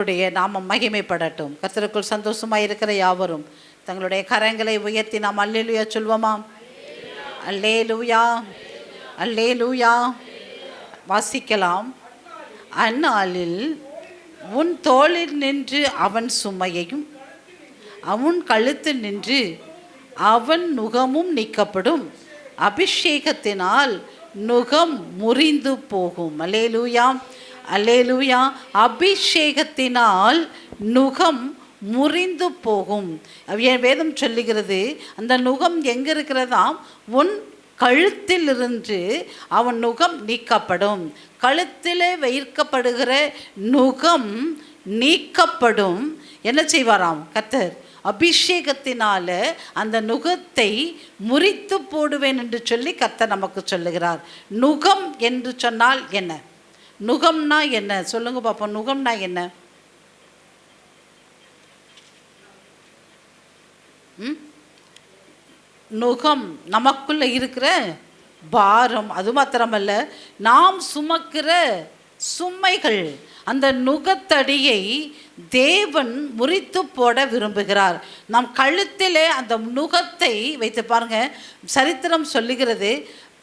நாமம் மகிமைப்படட்டும். கர்த்தருக்குள் சந்தோஷமாய் இருக்கிற யாவரும் தங்களுடைய கரங்களை உயர்த்தி நாம் அல்லேலூயா சொல்வோமா? அல்லேலூயா, அல்லேலூயா. வாசிக்கலாம். அந்நாளில் உன் தோளில் நின்று அவன் சுமையையும் அவன் கழுத்தில் நின்று அவன் நுகமும் நீக்கப்படும். அபிஷேகத்தினால் நுகம் முறிந்து போகும். அல்லேலூயா, அல்லேலூயா. அபிஷேகத்தினால் நுகம் முறிந்து போகும். வேதம் சொல்லுகிறது, அந்த நுகம் எங்கே இருக்கிறதாம்? உன் கழுத்திலிருந்து அவன் நுகம் நீக்கப்படும். கழுத்திலே வைக்கப்படுகிற நுகம் நீக்கப்படும். என்ன செய்வாராம் கர்த்தர்? அபிஷேகத்தினால அந்த நுகத்தை முறித்து போடுவேன் என்று சொல்லி கர்த்தர் நமக்கு சொல்லுகிறார். நுகம் என்று சொன்னால் என்ன? நுகம்னா என்ன சொல்லுங்க பாப்போம். நுகம்னா என்ன? நுகம் நமக்குள்ள இருக்கிற பாரம். அது மாத்திரமல்ல, நாம் சுமக்கிற சுமைகள். அந்த நுகத்தடியை தேவன் முறித்து போட விரும்புகிறார். நம் கழுத்திலே அந்த நுகத்தை வைத்து பாருங்க. சரித்திரம் சொல்லுகிறது,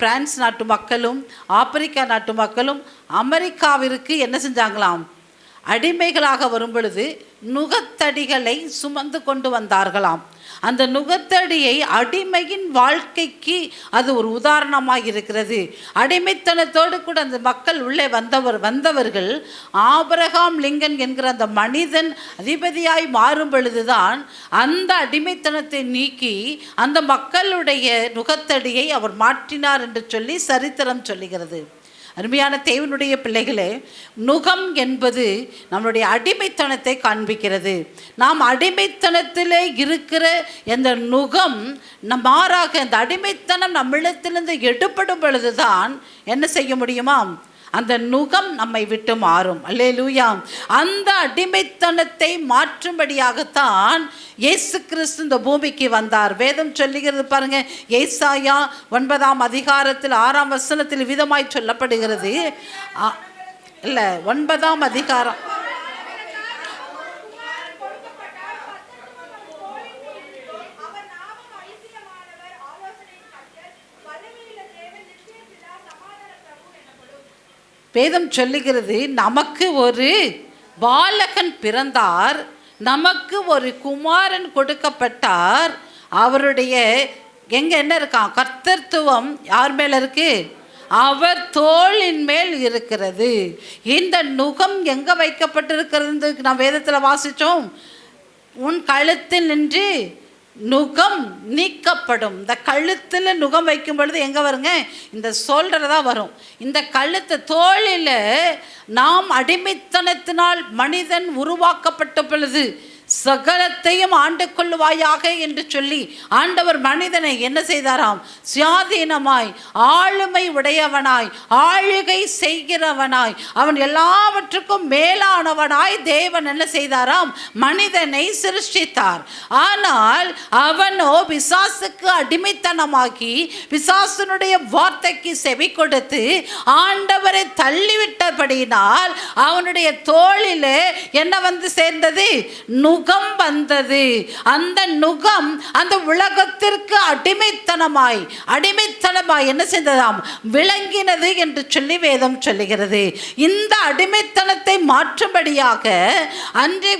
பிரான்ஸ் நாட்டு மக்களும் ஆப்பிரிக்கா நாட்டு மக்களும் அமெரிக்காவிற்கு என்ன செஞ்சாங்களாம்? அடிமைகளாக வரும் பொழுது நுகத்தடிகளை சுமந்து கொண்டு வந்தார்களாம். அந்த நுகத்தடியை அடிமையின் வாழ்க்கைக்கு அது ஒரு உதாரணமாக இருக்கிறது. அடிமைத்தனத்தோடு கூட அந்த மக்கள் உள்ளே வந்தவர்கள் ஆபிரகாம் லிங்கன் என்கிற அந்த மனிதன் அதிபதியாய் மாறும் பொழுதுதான் அந்த அடிமைத்தனத்தை நீக்கி அந்த மக்களுடைய நுகத்தடியை அவர் மாற்றினார் என்று சொல்லி சரித்திரம் சொல்லுகிறது. அருமையான தேவனுடைய பிள்ளைகளே, நுகம் என்பது நம்மளுடைய அடிமைத்தனத்தை காண்பிக்கிறது. நாம் அடிமைத்தனத்திலே இருக்கிற இந்த நுகம் மாறாக இந்த அடிமைத்தனம் நம்மிடத்திலிருந்து எடுப்படும் பொழுதுதான் என்ன செய்ய முடியுமா? அந்த நுகம் நம்மை விட்டு மாறும். அல்லேலூயா. அந்த அடிமைத்தனத்தை மாற்றும்படியாகத்தான் இயேசு கிறிஸ்து இந்த பூமிக்கு வந்தார். வேதம் சொல்லுகிறது பாருங்க. ஏசாயா 9ஆம் அதிகாரத்தில் 6ஆம் வசனத்தில் விதமாய் சொல்லப்படுகிறது. இல்லை, 9ஆம் அதிகாரம் வேதம் சொல்லுகிறது, நமக்கு ஒரு பாலகன் பிறந்தார், நமக்கு ஒரு குமாரன் கொடுக்கப்பட்டார். அவருடைய எங்க என்ன இருக்கான்? கர்த்தத்துவம் யார் மேல இருக்கு? அவர் தோளின் மேல் இருக்கிறது. இந்த நுகம் எங்க வைக்கப்பட்டிருக்கிறது? நான் வேதத்தில் வாசித்தோம். உன் கழுத்தில் நின்று நுகம் நீக்கப்படும். இந்த கழுத்தில் நுகம் வைக்கும் பொழுது எங்கே வருங்க? இந்த ஷோல்டர் தான் வரும். இந்த கழுத்து தோளில் நாம் அடிமைத்தனத்தினால் மனிதன் உருவாக்கப்பட்ட பொழுது சகலத்தையும் ஆண்டு கொள்ளுவாயாக என்று சொல்லி ஆண்டவர் மனிதனை என்ன செய்தாராம்? சுயாதீனமாய், ஆளுமை உடையவனாய், ஆளுகை செய்கிறவனாய், அவன் எல்லாவற்றுக்கும் மேலானவனாய் தேவன் என்ன செய்தாராம்? மனிதனை சிருஷ்டித்தார். ஆனால் அவனோ பிசாசுக்கு அடிமைத்தனமாகி பிசாசுனுடைய வார்த்தைக்கு செவி கொடுத்து ஆண்டவரை தள்ளிவிட்டபடியினால் அவனுடைய தோளிலே என்ன வந்து சேர்ந்தது? நுகம் வந்தது. அந்த நுகம் அந்த உலகத்திற்கு அடிமைத்தனமாய் என்ன செய்ததாம்? விளங்கினது என்று சொல்லி வேதம் சொல்லுகிறது. இந்த அடிமைத்தனத்தை மாற்றும்படியாக அன்று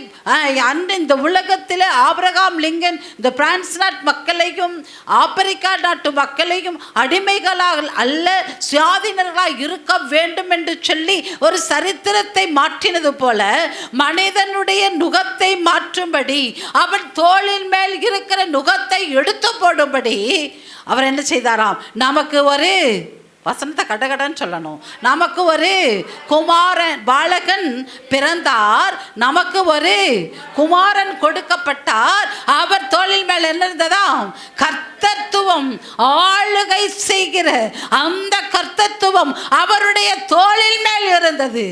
இந்த உலகத்தில் ஆபிரகாம் லிங்கன் இந்த பிரான்ஸ் நாட்டு மக்களையும் ஆப்பிரிக்கா நாட்டு மக்களையும் அடிமைகளாக அல்ல சுயாதீனர்களாக இருக்க வேண்டும் என்று சொல்லி ஒரு சரித்திரத்தை மாற்றினது போல மனிதனுடைய நுகத்தை மாற்றும்படி, அவன் தோளின் மேல் இருக்கிற நுகத்தை எடுத்து போடும்படி அவர் என்ன செய்தாராம்? நமக்கு ஒரு வசனத்தை கடகடன்னு சொல்லணும். நமக்கு ஒரு குமாரன் பாலகன் பிறந்தார், நமக்கு ஒரு குமாரன் கொடுக்கப்பட்டார். அவர் தோளின் மேல் என்ன இருந்ததாம்? கர்த்தத்துவம், ஆளுகை செய்கிற அந்த கர்த்தத்துவம் அவருடைய தோளின் மேல் இருந்தது.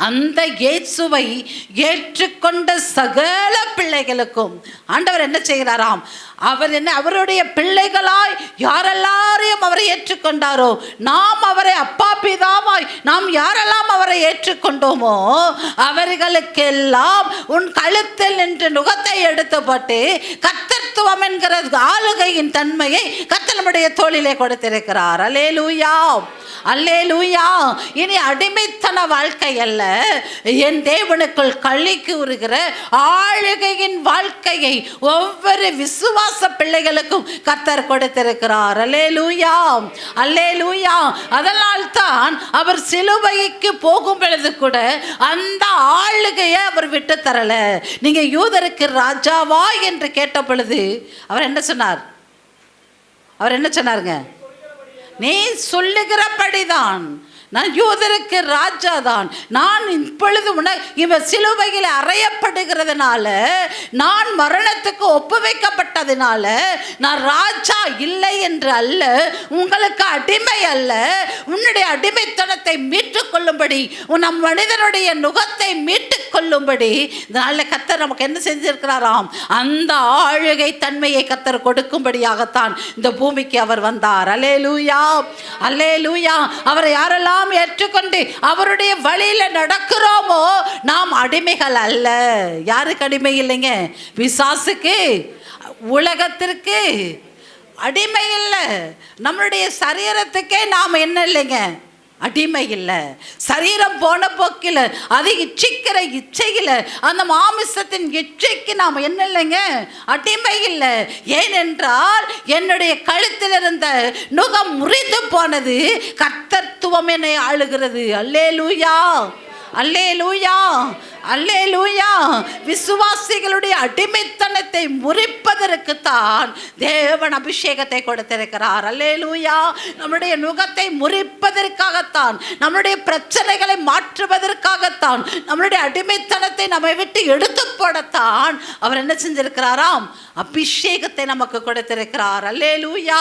அந்த இயேசுவை ஏற்றுக்கொண்ட சகல பிள்ளைகளுக்கும் ஆண்டவர் என்ன செய்கிறாராம்? அவருடைய பிள்ளைகளாய் யாரெல்லாரையும் அவரை ஏற்றுக்கொண்டாரோ, நாம் அவரை அப்பா பிதாவாய் நாம் யாரெல்லாம் அவரை ஏற்றுக்கொண்டோமோ அவர்களுக்கெல்லாம் உன் கழுத்தில் நின்று நுகத்தை எடுத்து போட்டு கர்த்தத்துவம் என்கிற ஆளுகையின் தன்மையை கர்த்தர் நம்முடைய தோளிலே கொடுத்திருக்கிறார். அல்லேலூயா, அல்லேலூயா. இனி அடிமைத்தன வாழ்க்கை அல்ல, என் தேவனுக்குள் களி கூறுகிற ஆளுகையின் வாழ்க்கையை ஒவ்வொரு விசுவாச பிள்ளைகளுக்கும் கர்த்தர் கொடுத்திருக்கிறார். அல்லேலூயா, அல்லேலூயா. அதனால் தான் அவர் சிலுவைக்கு போகும் பொழுது கூட அந்த ஆளுகையை அவர் விட்டு தரல. நீங்க யூதருக்கு ராஜாவா என்று கேட்ட பொழுது அவர் என்ன சொன்னார்? அவர் என்ன சொன்னாருங்க? நீ சொல்லுகிறபடிதான், நான் யூதருக்கு ராஜா தான். நான் இப்பொழுது இவன் சிலுவையில் அறையப்படுகிறதுனால, நான் மரணத்துக்கு ஒப்புவைக்கப்பட்டதுனால நான் ராஜா இல்லை என்று அல்ல, உங்களுக்கு அடிமை அல்ல, உன்னுடைய அடிமைத்தனத்தை மீட்டுக் கொள்ளும்படி, நம் மனிதனுடைய நுகத்தை மீட்டுக் கொள்ளும்படி இதனால கர்த்தர் நமக்கு என்ன செஞ்சிருக்கிறாராம்? அந்த ஆளுகை தன்மையை கர்த்தர் கொடுக்கும்படியாகத்தான் இந்த பூமிக்கு அவர் வந்தார். அல்லேலூயா, அல்லேலூயா. அவரை யாரெல்லாம் ஏற்றுக்கொண்டு அவருடைய வழியில நடக்கிறோமோ நாம் அடிமைகள் அல்ல. யாருக்கு அடிமை இல்லைங்க? பிசாசுக்கு, உலகத்திற்கு அடிமை இல்லை. நம்மளுடைய சரீரத்துக்கே நாம் என்ன இல்லைங்க? அடிமை இல்லை. சரீரம் போன போக்கில் அது இச்சிக்கிற இச்சையில், அந்த மாமிசத்தின் இச்சைக்கு நாம் என்ன இல்லைங்க? அடிமை இல்லை. ஏனென்றால் என்னுடைய கழுத்தில் இருந்த நுகம் முறிந்து போனது, கர்த்தத்துவம் என்னை ஆளுகிறது. அல்லேலூயா, அல்லேலூயா, அல்லேலூயா. விசுவாசிகளுடைய அடிமைத்தனத்தை முறிப்பதற்குத்தான் தேவன் அபிஷேகத்தை கொடுத்திருக்கிறார். அல்லேலூயா. நம்முடைய நுகத்தை முறிப்பதற்காகத்தான், நம்முடைய பிரச்சனைகளை மாற்றுவதற்காகத்தான், நம்முடைய அடிமைத்தனத்தை நம்மை விட்டு எடுத்து போடத்தான் அவர் என்ன செஞ்சிருக்கிறாராம்? அபிஷேகத்தை நமக்கு கொடுத்திருக்கிறார். அல்லேலூயா.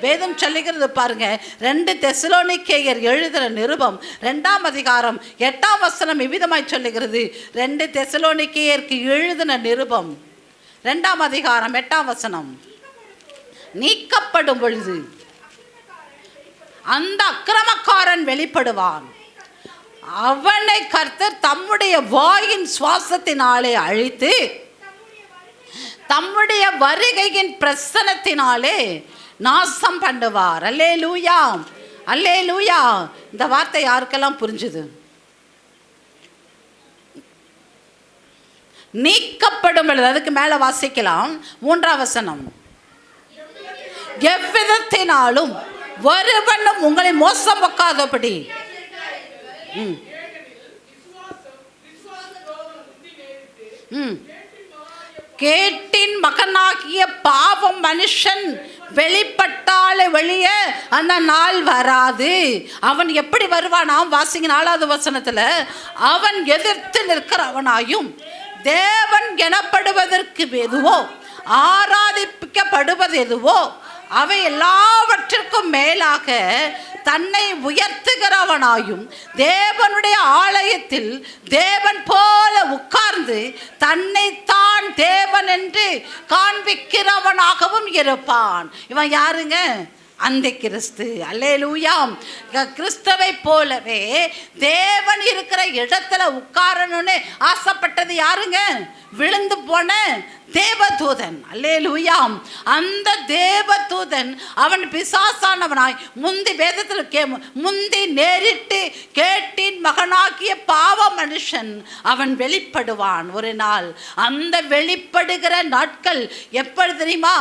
வேதம் சொல்லுகிறது பாருங்க, 2 தெசலோனிக்கேயர் எழுதின நிருபம் 2ஆம் அதிகாரம் 8ஆம் வசனம் இவ்விதமாய் சொல்லுகிறது. 2 தெசலோனிக்கேயருக்கு எழுதின நிருபம் 2ஆம் அதிகாரம் 8ஆம் வசனம். நீக்கப்படும் பொழுது அந்த அக்கிரமக்காரன் வெளிப்படுவான், அவனை கர்த்தர் தம்முடைய வாயின் சுவாசத்தினாலே அழித்து தம்முடைய வருகையின் பிரசனத்தினாலே நாசம் பண்ணுவார். அல்லேலூயா, அல்லேலூயா. இந்த வார்த்தை யாருக்கெல்லாம் புரிஞ்சுது? நீக்கப்படும் பொழுது, அதுக்கு மேல வாசிக்கலாம் 3ஆம் வசனம். எவ்விதத்தினாலும் ஒருவனும் உங்களை மோசம் வைக்காதபடி கேட்டின் மகனாகிய பாவம் மனுஷன் வெளிப்பட்டாலே வெளியே அந்த நாள் வராது. அவன் எப்படி வருவானாம்? வாசிங்க 4ஆவது வசனத்துல, அவன் எதிர்த்து நிற்கிறவனாயும் தேவன் எனப்படுவதற்கு எதுவோ ஆராதிக்கப்படுவது எதுவோ அவை எல்லாவற்றிற்கும் மேலாக தன்னை உயர்த்துகிறவனாயும் தேவனுடைய ஆலயத்தில் தேவன் போல உட்கார்ந்து தன்னைத்தான் தேவன் என்று காண்பிக்கிறவனாகவும் இருப்பான். இவன் யாருங்க? அந்த கிறிஸ்து. அல்லேலூயா. கிறிஸ்துவை போலவே தேவன் இருக்கிற இடத்துல உட்காரணும்னு ஆசைப்பட்டது யாருங்க? விழுந்து போன தேவதூதன். அல்லேலூயா. அந்த தேவதூதன் அவன் பிசாசானவனாய் முந்தி வேதத்தில் முந்தி நேரிட்டு கேட்டின் மகனாகிய பாவ மனுஷன் அவன் வெளிப்படுவான் ஒரு நாள். அந்த வெளிப்படுகிற நாட்கள் எப்பொழுது தெரியுமா?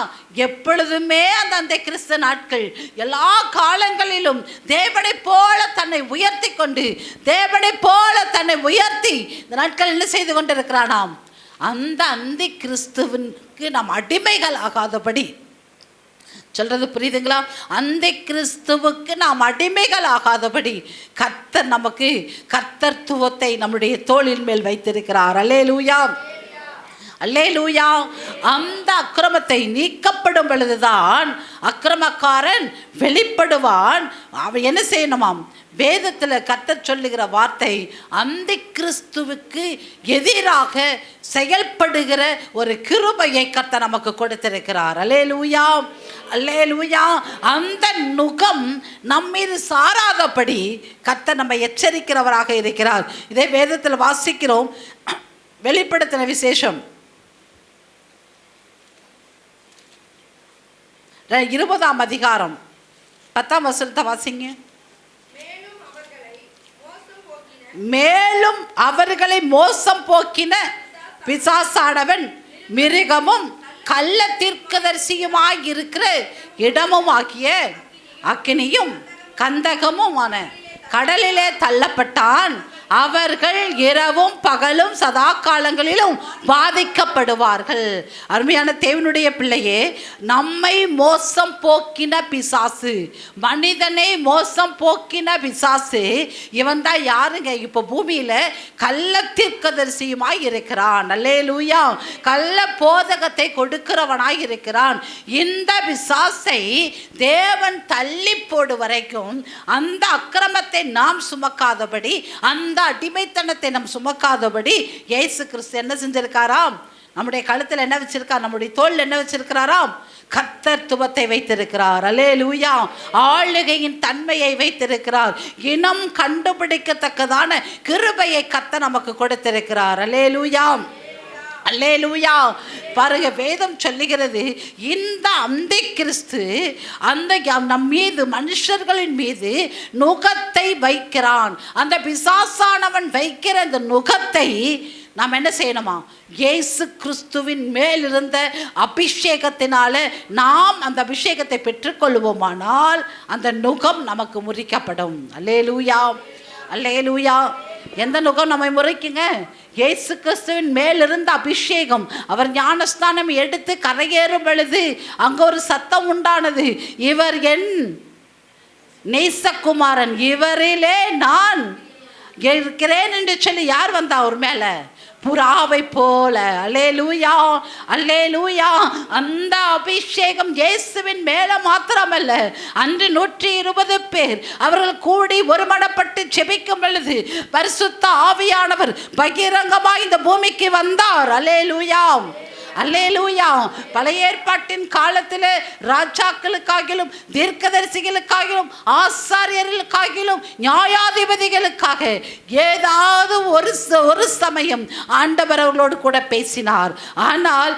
எப்பொழுதுமே அந்த கிறிஸ்து நாட்கள் எல்லா காலங்களிலும் தேவனை போல தன்னை உயர்த்தி கொண்டு, தேவனை போல தன்னை உயர்த்தி இந்த நாட்கள் என்ன செய்து கொண்டிருக்கிறானாம்? அந்த கிறிஸ்துவுக்கு நாம் அடிமைகள் ஆகாதபடி. சொல்றது புரியுதுங்களா? அந்த கிறிஸ்துவுக்கு நாம் அடிமைகள் ஆகாதபடி கர்த்தர் நமக்கு கர்த்தத்துவத்தை நம்முடைய தோளின் மேல் வைத்திருக்கிறார். அல்லேலூயா. அல்லேலூயா. அந்த அக்கிரமத்தை நீக்கப்படும் பொழுதுதான் அக்கிரமக்காரன் வெளிப்படுவான். அவன் என்ன செய்யணுமாம்? வேதத்தில் கர்த்தர் சொல்லுகிற வார்த்தை, அந்த கிறிஸ்துவுக்கு எதிராக செயல்படுகிற ஒரு கிருபையை கர்த்தர் நமக்கு கொடுத்திருக்கிறார். அல்லேலூயா, அல்லேலூயா. அந்த நுகம் நம்மீது சாராதபடி கர்த்தர் நம்மை எச்சரிக்கிறவராக இருக்கிறார். இதை வேதத்தில் வாசிக்கிறோம். வெளிப்படுத்தின விசேஷம் 20ஆம் அதிகாரம் 10ஆம் வசனத்தை வாசிங்க. மேலும் அவர்களை மோசம் போக்கின பிசாசானவன் மிருகமும் கள்ள தீர்க்கதரிசியுமாய் இருக்கிற இடமும் ஆகிய அக்கினியும் கந்தகமுமான கடலிலே தள்ளப்பட்டான். அவர்கள் இரவும் பகலும் சதா காலங்களிலும் பாதிக்கப்படுவார்கள். அருமையான தேவனுடைய பிள்ளையே, நம்மை மோசம் போக்கின பிசாசு, மனிதனை மோசம் போக்கின பிசாசு இவன் தான் யாருங்க? இப்போ பூமியில கள்ள தீர்க்கதரிசியுமாய் இருக்கிறான். அல்லேலூயா. கள்ள போதகத்தை கொடுக்கிறவனாய் இருக்கிறான். இந்த பிசாசை தேவன் தள்ளி போடு வரைக்கும் அந்த அக்கிரமத்தை நாம் சுமக்காதபடி, அந்த அடிமைத்தனத்தை நாம் சுமக்காதபடி இயேசு கிறிஸ்து என்ன செஞ்சிருக்காராம்? நம்முடைய கழுத்தில் என்ன வச்சிருக்கார்? நம்முடைய தோல் என்ன வச்சிருக்கிறாராம்? கர்த்தத்துவத்தை வைத்திருக்கிறார். அல்லேலூயா. ஆளுகையின் தன்மையை வைத்திருக்கிறார். இனம் கண்டுபிடிக்கத்தக்கதான கிருபையை கர்த்தர் நமக்கு கொடுத்திருக்கிறார். அல்லேலூயா, அல்லேலூயா. பாருங்க, வேதம் சொல்லுகிறது, இந்த அந்தி கிறிஸ்து அந்த நம் மீது, மனுஷர்களின் மீது நுகத்தை வைக்கிறான். அந்த பிசாசானவன் வைக்கிற அந்த நுகத்தை நாம் என்ன செய்யணுமா? இயேசு கிறிஸ்துவின் மேல் இருந்த அபிஷேகத்தினால நாம் அந்த அபிஷேகத்தை பெற்றுக்கொள்வோமானால் அந்த நுகம் நமக்கு முறிக்கப்படும். அல்லேலூயா, அல்லேலூயா. எந்த நுகம் நம்மை முறைக்குங்க? இயேசு கிறிஸ்துவின் மேலிருந்த அபிஷேகம். அவர் ஞானஸ்தானம் எடுத்து கரையேறும் பொழுது அங்கே ஒரு சத்தம் உண்டானது, இவர் என் நேசகுமாரன், இவரிலே நான் இருக்கிறேன் என்று சொல்லி யார் வந்தா அவர் மேல? புறாவை போல. அல்லேலூயா, அல்லேலூயா. அந்த அபிஷேகம் இயேசுவின் மேல மாத்திரமல்ல, அன்று 120 பேர் அவர்கள் கூடி ஒருமனப்பட்டு ஜெபிக்கும் பொழுது பரிசுத்த ஆவியானவர் பகிரங்கமாய் இந்த பூமிக்கு வந்தார். அல்லேலூயா, அல்லேலூயா. பழைய ஏற்பாட்டின் காலத்தில் ராஜாக்களுக்காகிலும் தீர்க்கதரிசிகளுக்காகிலும் ஆசாரியர்களுக்காகிலும் நியாயாதிபதிகளுக்காக ஏதாவது ஒரு சமயம் ஆண்டவர் அவர்களோடு கூட பேசினார். ஆனால்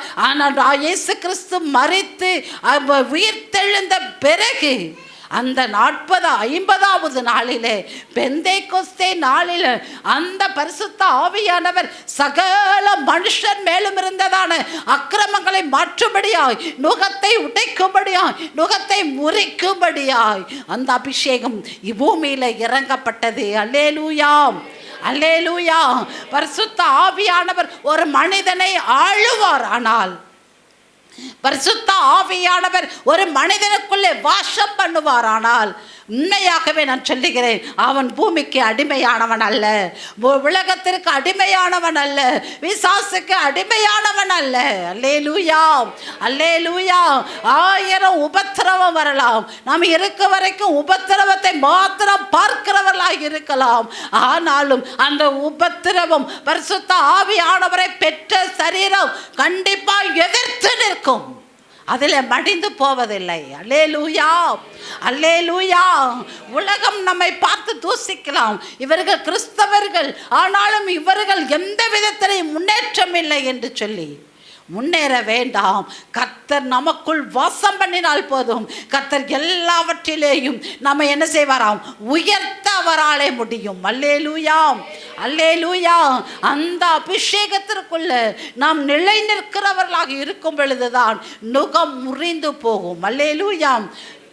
இயேசு கிறிஸ்து மரித்து உயிர்த்தெழுந்த பிறகு அந்த 40-50வது நாளிலே, பெந்தேகொஸ்தே நாளில், அந்த பரிசுத்த ஆவியானவர் சகல மனுஷன் மேலும் இருந்ததான அக்கிரமங்களை மாற்றும்படியாய், நுகத்தை உடைக்கும்படியாய், நுகத்தை முறிக்கும்படியாய் அந்த அபிஷேகம் பூமியில இறங்கப்பட்டது. அல்லேலூயா, அல்லேலூயா. பரிசுத்த ஆவியானவர் ஒரு மனிதனை ஆளுவார். ஆனால் பரிசுத்த ஆவியானவர் ஒரு மனிதனுக்குள்ளே வாசம் பண்ணுவாரானால், உண்மையாகவே நான் சொல்லுகிறேன், அவன் பூமிக்கு அடிமையானவன் அல்ல, உலகத்திற்கு அடிமையானவன் அல்ல, பிசாசுக்கு அடிமையானவன் அல்ல. அல்லேலூயா, அல்லேலூயா. 1000 உபத்திரவம் வரலாம், நாம் இருக்க வரைக்கும் உபத்திரவத்தை மாத்திரம் பார்க்கிறவர்களாக இருக்கலாம். ஆனாலும் அந்த உபத்திரவம் பரிசுத்த ஆவியானவரை பெற்ற சரீரம் கண்டிப்பாக எதிர்த்து நிற்கும், அதில் மடிந்து போவதில்லை. அல்லேலூயா, அல்லேலூயா. உலகம் நம்மை பார்த்து தூசிக்கலாம், இவர்கள் கிறிஸ்தவர்கள், ஆனாலும் இவர்கள் எந்த விதத்திலையும் முன்னேற்றம் இல்லை என்று சொல்லி முன்னேற வேண்டாம். கர்த்தர் நமக்குள் வாசம் பண்ணினால் போதும். கர்த்தர் எல்லாவற்றிலேயும் நம்ம என்ன செய்வாராம்? உயர்த்த அவராலே முடியும். அல்லேலூயா, அல்லேலூயா. அந்த அபிஷேகத்திற்குள்ள நாம் நிலை நிற்கிறவர்களாக இருக்கும் பொழுதுதான் நுகம் முறிந்து போகும். அல்லேலூயா.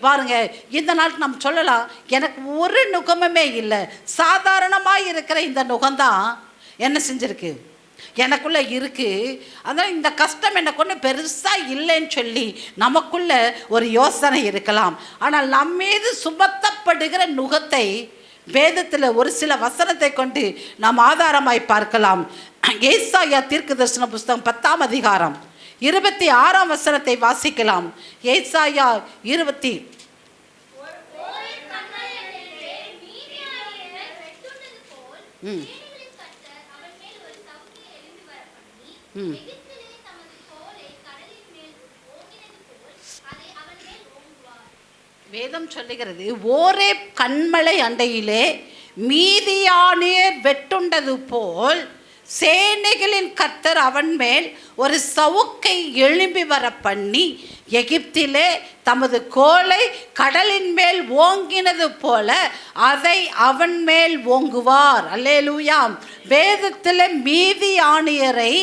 பாருங்க, இந்த நாள் நம்ம சொல்லலாம், எனக்கு ஒரு நுகமுமே இல்லை, சாதாரணமாக இருக்கிற இந்த நுகம்தான் என்ன செஞ்சிருக்கு, எனக்குள்ள இருக்கு. அதான் இந்த கஷ்டம் எனக்கு ஒன்றும் பெருசாக இல்லைன்னு சொல்லி நமக்குள்ள ஒரு யோசனை இருக்கலாம். ஆனால் நம் மீது சுமத்தப்படுகிற நுகத்தை வேதத்தில் ஒரு சில வசனத்தை கொண்டு நாம் ஆதாரமாய் பார்க்கலாம். ஏசாயா தீர்க்கதரிசன புஸ்தகம் 10ஆம் அதிகாரம் 26ஆம் வசனத்தை வாசிக்கலாம். ஏசாயா 20 வேதம் சொல்லுகிறது, ஓரே கண்மலை அண்டையிலே மீதியானியர் வெட்டுண்டது போல் சேனைகளின் கர்த்தர் அவன் மேல் ஒரு சவுக்கை எழும்பி வர பண்ணி எகிப்திலே தமது கோலை கடலின் மேல் ஓங்கினது போல அதை அவன் மேல் ஓங்குவார். அல்லேலூயா. வேதத்தில் மீதியானியரை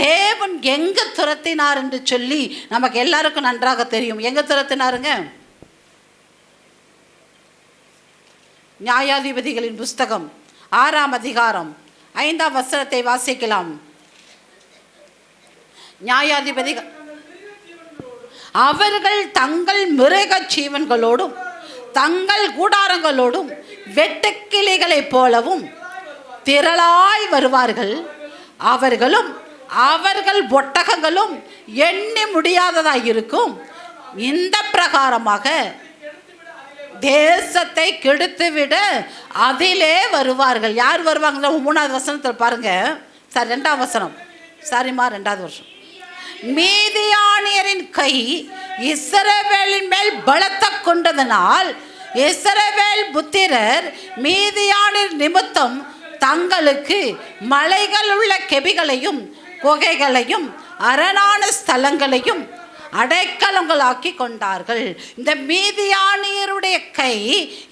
தேவன் எங்கு துரத்தினார் என்று சொல்லி நமக்கு எல்லாருக்கும் நன்றாக தெரியும். எங்க துரத்தினாருங்க? நியாயாதிபதிகளின் புஸ்தகம் 6ஆம் அதிகாரம் 5ஆம் வசனத்தை வாசிக்கலாம். நியாயாதிபதிகள் அவர்கள் தங்கள் மிருக ஜீவன்களோடும் தங்கள் கூடாரங்களோடும் வெட்டுக்கிளிகளைப் போலவும் திரளாய் வருவார்கள். அவர்களும் அவர்கள் ஒட்டகங்களும் எண்ணி முடியாததாயிருக்கும். இந்த பிரகாரமாக தேசத்தை கெடுத்துவிட அதிலே வருவார்கள். யார் வருவாங்க? 3ஆவது வசனத்தில் பாருங்க. சார் 2ஆம் வசனம், சாரிம்மா 2வது வருஷம். மீதியானியரின் கை இஸ்ரவேலின் மேல் பலத்தை கொண்டதனால் இஸ்ரவேல் புத்திரர் மீதியானியர் நிமித்தம் தங்களுக்கு மலைகள் உள்ள கெபிகளையும் குகைகளையும் அரணான ஸ்தலங்களையும் அடைக்கலங்களாக்கி கொண்டார்கள். இந்த மீதியானியருடைய கை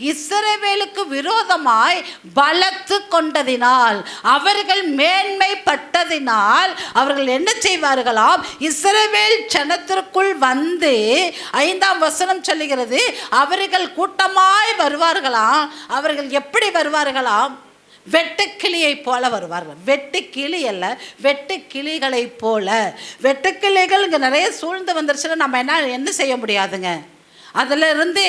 இஸ்ரவேலுக்கு விரோதமாய் பலத்து கொண்டதினால், அவர்கள் மேன்மைப்பட்டதினால் அவர்கள் என்ன செய்வார்களாம்? இஸ்ரவேல் ஜனத்திற்குள் வந்து 5ஆம் வசனம் சொல்லுகிறது, அவர்கள் கூட்டமாய் வருவார்களாம். அவர்கள் எப்படி வருவார்களாம்? வெட்டுக்கிளியை போல வருவார்கள். வெட்டுக்கிளி அல்ல, வெட்டுக்கிளிகளை போல. வெட்டுக்கிளிகள் இங்கே நிறைய சூழ்ந்து வந்துருச்சுன்னா நம்ம என்ன செய்ய முடியாதுங்க. அதில் இருந்து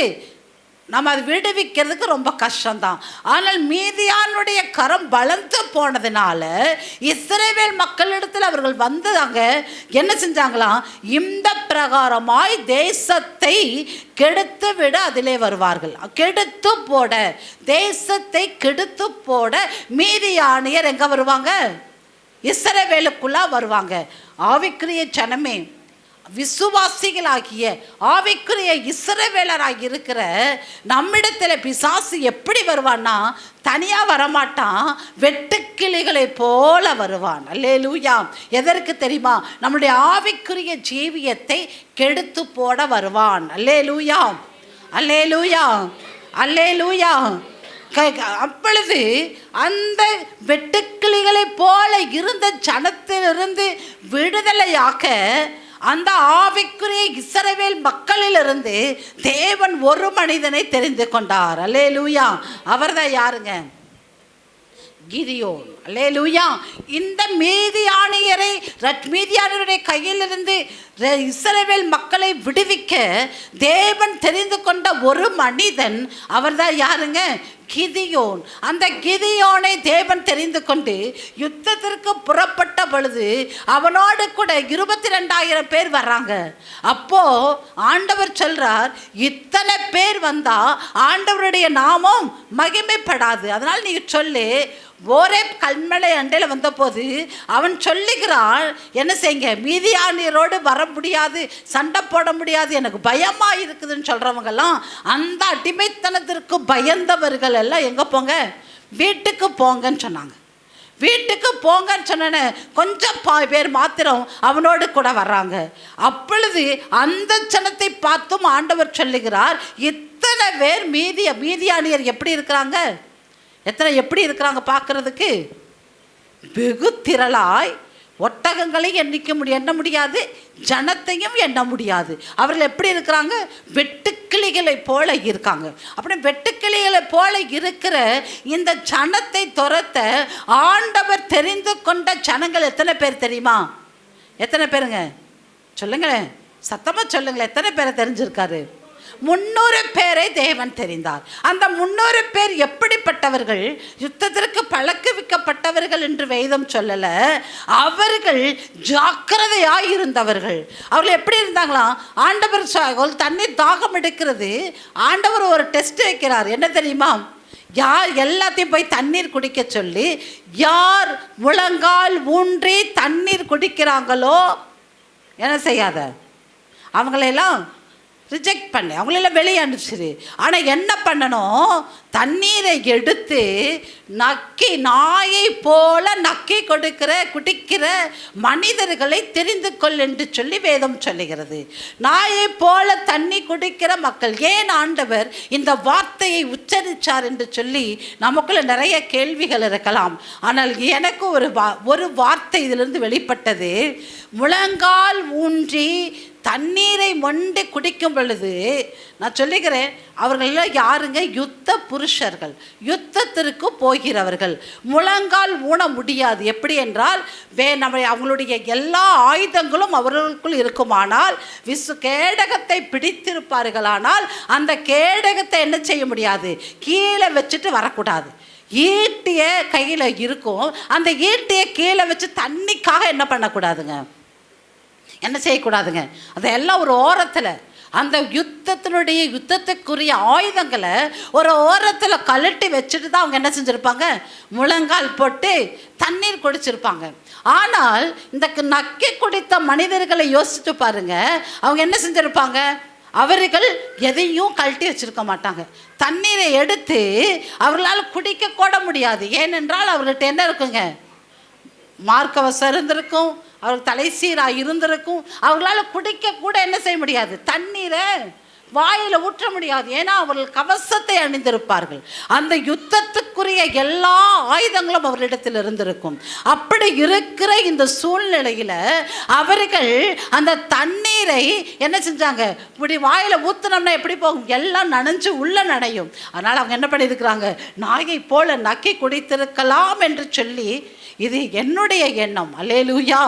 நம்ம அது விடுவிக்கிறதுக்கு ரொம்ப கஷ்டம்தான். ஆனால் மீதியானுடைய கரம் பலந்து போனதுனால இஸ்ரவேல் மக்களிடத்தில் அவர்கள் வந்தாங்க. என்ன செஞ்சாங்களாம்? இந்த பிரகாரமாய் தேசத்தை கெடுத்து விட அதிலே வருவார்கள். கெடுத்து போட, தேசத்தை கெடுத்து போட மீதியானியர் எங்கே வருவாங்க? இஸ்ரவேலுக்குள்ளா வருவாங்க. ஆவிக்குரிய ஜனமே, விசுவாசிகளாகிய ஆவிக்குரிய இஸ்ரவேலராக இருக்கிற நம்மிடத்தில் பிசாசு எப்படி வருவான்னா, தனியாக வரமாட்டான், வெட்டுக்கிளிகளை போல வருவான். அல்லேலூயா. எதற்கு தெரியுமா? நம்முடைய ஆவிக்குரிய ஜீவியத்தை கெடுத்து போட வருவான். அல்லேலூயா, அல்லேலூயா, அல்லேலூயா. அப்பொழுது அந்த வெட்டுக்கிளிகளை போல இருந்த ஜனத்திலிருந்து விடுதலையாக்க அந்த ஆவிக்குரிய இஸ்ரவேல் மக்களிலிருந்து தேவன் ஒரு மனிதனை தெரிந்து கொண்டார். அல்லேலூயா. அவர்தான் யாருங்க? கிதியோன். அல்லேலூயா. இந்த மீதியானியருடைய கையிலிருந்து இஸ்ரவேல் மக்களை விடுவிக்க தேவன் தெரிந்து கொண்ட ஒரு மனிதன், அவர்தான் யாருங்க? கிதியோன். அந்த கிதியோனை தேவன் தெரிந்து கொண்டு யுத்தத்திற்கு புறப்பட்ட பொழுது அவனோடு கூட 22,000 பேர் வர்றாங்க. அப்போ ஆண்டவர் சொல்றார், இத்தனை பேர் வந்தா ஆண்டவருடைய நாமம் மகிமைப்படாது. அதனால் நீ சொல்லு, ஓரே கல்மலை அண்டையில் வந்தபோது அவன் சொல்லுகிறான், என்ன செய்யுங்க, மீதியானியரோடு வர முடியாது, சண்டை போட முடியாது, எனக்கு பயமாக இருக்குதுன்னு சொல்கிறவங்கெல்லாம், அந்த அடிமைத்தனத்திற்கு பயந்தவர்கள் எல்லாம் எங்கே போங்க? வீட்டுக்கு போங்கன்னு சொன்னாங்க. வீட்டுக்கு போங்கன்னு சொன்ன கொஞ்சம் பேர் மாத்திரம் அவனோடு கூட வர்றாங்க. அப்பொழுது அந்த ஜனத்தை பார்த்தும் ஆண்டவர் சொல்லுகிறார், இத்தனை பேர் மீதியானியர் எப்படி இருக்கிறாங்க? எப்படி இருக்கிறாங்க பார்க்கறதுக்கு? வெகு திரளாய், ஒட்டகங்களையும் எண்ண முடியாது, ஜனத்தையும் எண்ண முடியாது. அவர்கள் எப்படி இருக்கிறாங்க? வெட்டுக்கிளிகளை போல இருக்காங்க. அப்படி வெட்டுக்கிளிகளை போல இருக்கிற இந்த ஜனத்தை துரத்த ஆண்டவர் தெரிந்து கொண்ட ஜனங்கள் எத்தனை பேர் தெரியுமா? எத்தனை பேருங்க? சொல்லுங்களேன், சத்தமாக சொல்லுங்களேன். எத்தனை பேரை தெரிஞ்சிருக்காரு? 300 பேரை தேவன் தெரிந்தார். அந்த 300 பேர் எப்படிப்பட்டவர்கள்? யுத்தத்திற்கு பழக்குவிக்கப்பட்டவர்கள் என்று வேதம் சொல்லல. அவர்கள் ஜாக்கிரதையாய் இருந்தவர்கள். அவர்கள் எப்படி இருந்தாங்களாம்? ஆண்டவர் தண்ணீர் தாகம் எடுக்கிறது. ஆண்டவர் ஒரு டெஸ்ட் வைக்கிறார். என்ன தெரியுமா? யார் எல்லாத்தையும் போய் தண்ணீர் குடிக்க சொல்லி, யார் முழங்கால் ஊன்றி தண்ணீர் குடிக்கிறாங்களோ என்ன செய்யாத, அவங்களெல்லாம் ரிஜெக்ட் பண்ணு, அவங்களெல்லாம் வெளியே அனுப்பிச்சிரு. ஆனால் என்ன பண்ணணும்? தண்ணீரை எடுத்து நக்கி, நாயை போல நக்கி குடிக்கிற மனிதர்களை தெரிந்து கொள் என்று சொல்லி வேதம் சொல்லுகிறது. நாயை போல தண்ணி குடிக்கிற மக்கள். ஏன் ஆண்டவர் இந்த வார்த்தையை உச்சரித்தார் என்று சொல்லி நமக்குள்ள நிறைய கேள்விகள் இருக்கலாம். ஆனால் எனக்கு ஒரு வார்த்தை இதிலிருந்து வெளிப்பட்டது. முழங்கால் ஊன்றி தண்ணீரை மொண்டு குடிக்கும் பொழுது நான் சொல்லுகிறேன், அவர்களெல்லாம் யாருங்க? யுத்த புருஷர்கள், யுத்தத்திற்கு போகிறவர்கள். முழங்கால் ஊன முடியாது. எப்படி என்றால் அவங்களுடைய எல்லா ஆயுதங்களும் அவர்களுக்குள் இருக்குமானால், கேடகத்தை பிடித்திருப்பார்களானால் அந்த கேடகத்தை என்ன செய்ய முடியாது? கீழே வச்சுட்டு வரக்கூடாது. ஈட்டிய கையில் இருக்கும். அந்த ஈட்டியை கீழே வச்சு தண்ணிக்காக என்ன பண்ணக்கூடாதுங்க? என்ன செய்யக்கூடாதுங்க? அதெல்லாம் ஒரு ஓரத்தில், அந்த யுத்தத்துக்குரிய ஆயுதங்களை ஒரு ஓரத்தில் கழட்டி வச்சுட்டு தான் அவங்க என்ன செஞ்சுருப்பாங்க? முழங்கால் போட்டு தண்ணீர் குடிச்சிருப்பாங்க. ஆனால் இந்த நக்கி குடித்த மனிதர்களை யோசிச்சு பாருங்க, அவங்க என்ன செஞ்சுருப்பாங்க? அவர்கள் எதையும் கழட்டி வச்சிருக்க மாட்டாங்க. தண்ணீரை எடுத்து அவர்களால் குடிக்க கூட முடியாது. ஏனென்றால் அவர்கிட்ட என்ன இருக்குங்க? மார்க்கவசம் இருந்திருக்கும், அவர்கள் தலைசீராக இருந்திருக்கும். அவர்களால் குடிக்க கூட என்ன செய்ய முடியாது? தண்ணீரை வாயில் ஊற்ற முடியாது. ஏன்னா அவர்கள் கவசத்தை அணிந்திருப்பார்கள். அந்த யுத்தத்துக்குரிய எல்லா ஆயுதங்களும் அவர்களிடத்தில் இருந்திருக்கும். அப்படி இருக்கிற இந்த சூழ்நிலையில் அவர்கள் அந்த தண்ணீரை என்ன செஞ்சாங்க? இப்படி வாயில் ஊற்றினோம்னா எப்படி போகும்? எல்லாம் நனைஞ்சு உள்ள நனையும். அதனால் அவங்க என்ன பண்ணியிருக்கிறாங்க? நாயை போல நக்கி குடித்திருக்கலாம் என்று சொல்லி, இது என்னுடைய எண்ணம். அல்லேலூயா.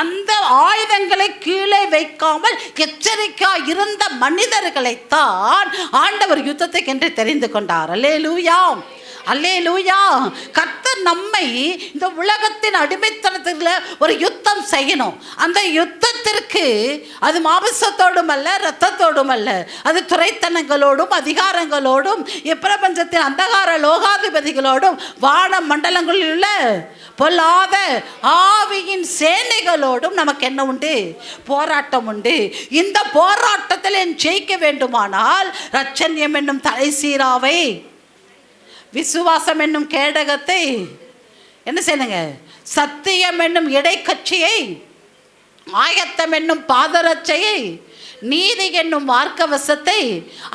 அந்த ஆயுதங்களை கீழே வைக்காமல் எச்சரிக்கையாக இருந்த மனிதர்களைத்தான் ஆண்டவர் யுத்தத்துக்கென்று தெரிந்து கொண்டார். அல்லேலூயா, அல்லேலூயா. கர்த்தர் நம்மை இந்த உலகத்தின் அடிமைத்தனத்தில் ஒரு யுத்தம் செய்யணும். அந்த யுத்தத்திற்கு அது மாமிசத்தோடும் அல்ல, இரத்தத்தோடும் அல்ல, அது துரைத்தனங்களோடும் அதிகாரங்களோடும் இப்பிரபஞ்சத்தின் அந்தகார லோகாதிபதிகளோடும் வான மண்டலங்களில் உள்ள பொல்லாத ஆவியின் சேனைகளோடும் நமக்கு என்ன உண்டு? போராட்டம் உண்டு. இந்த போராட்டத்தில் ஜெயிக்க வேண்டுமானால் இரட்சண்யம் என்னும் தலைசீராவை, விசுவாசம் என்னும் கேடகத்தை என்ன செய்யணுங்க? சத்தியம் என்னும் இடைக்கட்சியை, ஆயத்தம் என்னும் பாதரட்சையை, நீதி என்னும் மார்க்கவசத்தை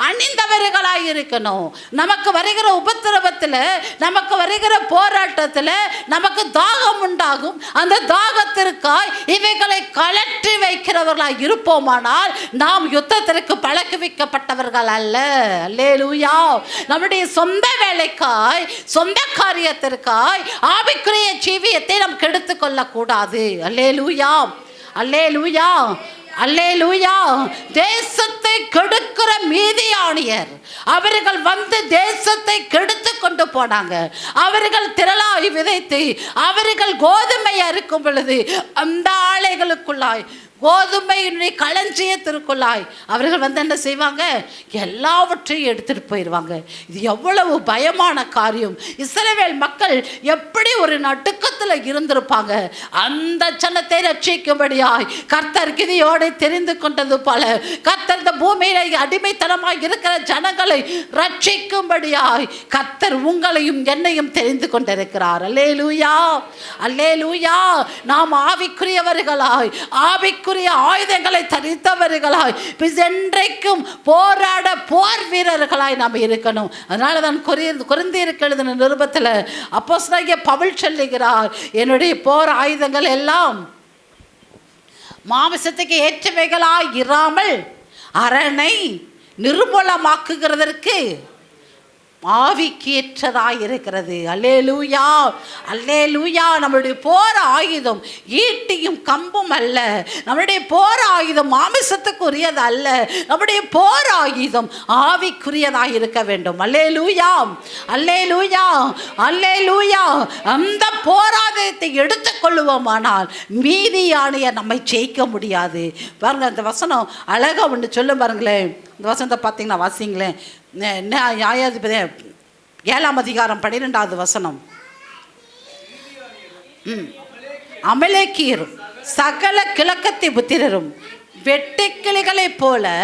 அணிந்தவர்களாக இருக்கணும். நமக்கு வருகிற உபத்திரவத்தில், நமக்கு வருகிற போராட்டத்தில் நமக்கு தாகம் உண்டாகும். அந்த தாகத்திற்காய் இவைகளை கலற்றி வைக்கிறவர்களாக இருப்போமானால் நாம் யுத்தத்திற்கு பழக்குவிக்கப்பட்டவர்கள் அல்ல. அல்லேலூயா. நம்முடைய சொந்த வேலைக்காய், சொந்த காரியத்திற்காய் ஆவிக்குரிய ஜீவியத்தை நாம் கெடுத்து கொள்ளக்கூடாது. அல்லேலூயா, அல்லேலூயா, அல்லேலூயா. தேசத்தை கெடுக்கிற மீதியானியர் அவர்கள் வந்து தேசத்தை கெடுத்து கொண்டு போனாங்க. அவர்கள் திரளாய் விதைத்து அவர்கள் கோதுமை அறுக்கும் பொழுது அந்த ஆலைகளுக்குள்ளாய், கோதுமையினுடைய களஞ்சியத்திற்குள்ளாய் அவர்கள் வந்து என்ன செய்வாங்க? எல்லாவற்றையும் எடுத்துகிட்டு போயிடுவாங்க. இது எவ்வளவு பயமான காரியம்! இஸ்ரவேல் மக்கள் எப்படி ஒரு நடுக்கத்தில் இருந்திருப்பாங்க. அந்த ஜனத்தை ரட்சிக்கும்படியாய் கர்த்தர் கிதியோனை தெரிந்து கொண்டது போல, கர்த்தர் இந்த பூமியில அடிமைத்தனமாய் இருக்கிற ஜனங்களை ரட்சிக்கும்படியாய் கர்த்தர் உங்களையும் என்னையும் தெரிந்து கொண்டிருக்கிறார். அல்லேலூயா, அல்லேலூயா. நாம் ஆவிக்குரியவர்களாய், ஆவிக்குரிய ஆயுதங்களை தரித்தவர்களாய், என்றைக்கும் போராட போர் வீரர்களாய் நாம் இருக்கணும். அதனால தான் கொரிந்தியருக்கு எழுதின நிருபத்தில் அப்போஸ்தலனாகிய பவுல் சொல்லுகிறார், என்னுடைய போர் ஆயுதங்கள் எல்லாம் மாமிசத்துக்கு ஏற்றவைகளாய் இராமல் அரணை நிர்மூலமாக்குகிறதற்கு ஆவிக்கேற்றதாய் இருக்கிறது. அல்லேலூயா, அல்லேலூயா. நம்மளுடைய போர் ஆயுதம் ஈட்டியும் கம்பும் அல்ல. நம்முடைய போர் ஆயுதம் மாமிசத்துக்குரியது அல்ல. நம்முடைய போர் ஆயுதம் ஆவிக்குரியதாய் இருக்க வேண்டும். அல்லேலூயா, அல்லேலூயா, அல்லேலூயா. அந்த போராயுதத்தை எடுத்துக்கொள்ளுவோமானால் மீதியானைய நம்மை ஜெயிக்க முடியாது. பாருங்க, அந்த வசனம் அழகா ஒன்று சொல்லும் பாருங்களேன். இந்த வசனத்தை பார்த்தீங்கன்னா வாசிங்களேன். நியாயாதிபதி 7ஆம் அதிகாரம் 12வது வசனம். அமலேக்கியரும் சகல கிழக்கத்தி புத்திரரும் வெட்டுக்கிளிகளைப் போல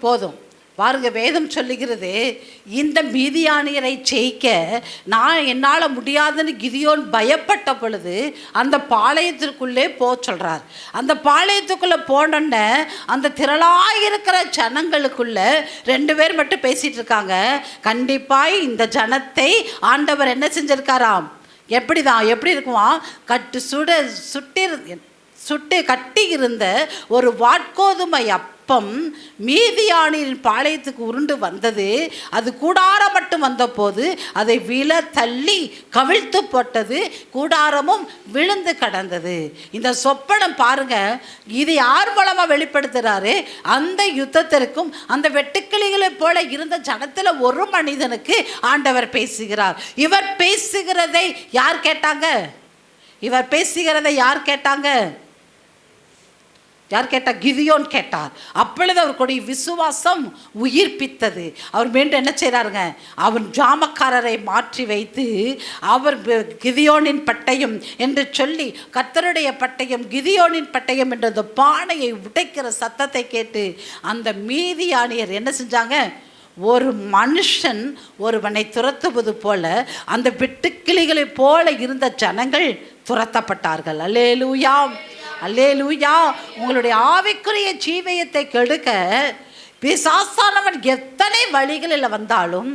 போதும் பாருங்க. வேதம் சொல்லுகிறது, இந்த மீதியானியரை ஜெயிக்க என்னால் முடியாதுன்னு கிதியோன் பயப்பட்ட பொழுது அந்த பாளையத்திற்குள்ளே சொல்கிறார். அந்த பாளையத்துக்குள்ளே போனோன்னே அந்த திரளாயிருக்கிற ஜனங்களுக்குள்ள 2 பேர் மட்டும் பேசிகிட்டு இருக்காங்க. கண்டிப்பாய் இந்த ஜனத்தை ஆண்டவர் என்ன செஞ்சிருக்காராம், எப்படி இருக்குமா, சுட்டு கட்டி இருந்த ஒரு வாட்கோதுமை அப்பம் மீதியானின் பாளையத்துக்கு உருண்டு வந்தது. அது கூடாரம் மட்டும் வந்தபோது அதை தள்ளி கவிழ்த்து போட்டது. கூடாரமும் விழுந்து கடந்தது. இந்த சொப்பனம் பாருங்க, இது யார் மூலமா வெளிப்படுத்துறாரு? அந்த யுத்தத்திற்கும் அந்த வெட்டுக்கிளிகளைப் போல இருந்த ஜனத்தில் ஒரு மனிதனுக்கு ஆண்டவர் பேசுகிறார். இவர் பேசுகிறதை யார் கேட்டாங்க? கிதியோன் கேட்டார். அப்பொழுது அவருடைய விசுவாசம் உயிர்ப்பித்தது. அவர் மீண்டும் என்ன செய்கிறாருங்க, அவன் ஜாமக்காரரை மாற்றி வைத்து அவர் கிதியோனின் பட்டயம் என்று சொல்லி கர்த்தருடைய பட்டயம் கிதியோனின் பட்டயம் என்ற அந்த பானையை உடைக்கிற சத்தத்தை கேட்டு அந்த மீதியானியர் என்ன செஞ்சாங்க, ஒரு மனுஷன் ஒருவனை துரத்துவது போல அந்த வெட்டுக்கிளிகளைப் போல இருந்த ஜனங்கள் துரத்தப்பட்டார்கள். அல்லேலூயா, அல்லேலூயா. உங்களுடைய ஆவிக்குரிய ஜீவியத்தை கெடுக்க பிசாசானவன் எத்தனை வழிகளில் வந்தாலும்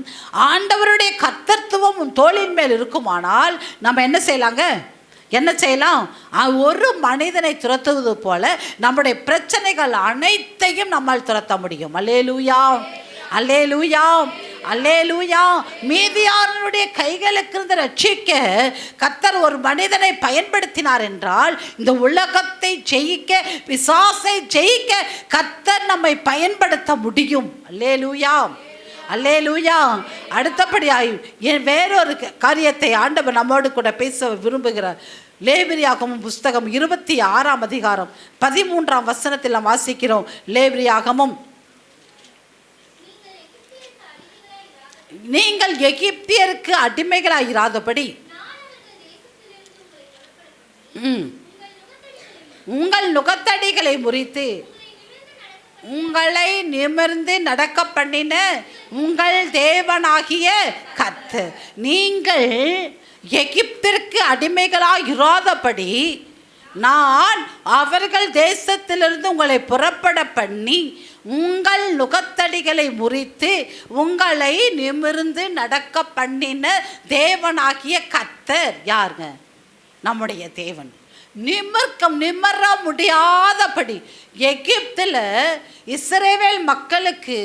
ஆண்டவருடைய கர்த்தத்துவம் தோளின் மேல் இருக்குமானால் நம்ம என்ன செய்யலாம்? ஒரு மனிதனை துரத்துவது போல நம்முடைய பிரச்சனைகள் அனைத்தையும் நம்மால் துரத்த முடியும். அல்லேலூயா, அல்லேலூயா, அல்லேலூயா. மீதியானுடைய கைகளுக்கு இருந்து ரட்சிக்க கர்த்தர் ஒரு மனிதனை பயன்படுத்தினார் என்றால் இந்த உலகத்தை ஜெயிக்க, பிசாசை ஜெயிக்க கர்த்தர் நம்மை பயன்படுத்த முடியும். அல்லேலூயா, அல்லேலூயா. அடுத்தபடியாய் வேறொரு காரியத்தை ஆண்டவர் நம்மோடு கூட பேச விரும்புகிறார். லேவியராகமம் புஸ்தகம் 26ஆம் அதிகாரம் 13ஆம் வசனத்தில் நாம் வாசிக்கிறோம். லேவியராகமம், நீங்கள் எகிப்தியருக்கு அடிமைகளாயிராதபடி உங்கள் நுகத்தடிகளை முறித்து உங்களை நிமிர்ந்து நடக்க பண்ணின உங்கள் தேவனாகிய கர்த்தர் நீங்கள் எகிப்திற்கு அடிமைகளாயிராதபடி நான் அவர்கள் தேசத்திலிருந்து உங்களை புறப்பட பண்ணி உங்கள் நுகத்தடிகளை முறித்து உங்களை நிமிர்ந்து நடக்க பண்ணின தேவனாகிய கர்த்தர் யாருங்க? நம்முடைய தேவன். நிமர முடியாதபடி எகிப்தில் இஸ்ரவேல் மக்களுக்கு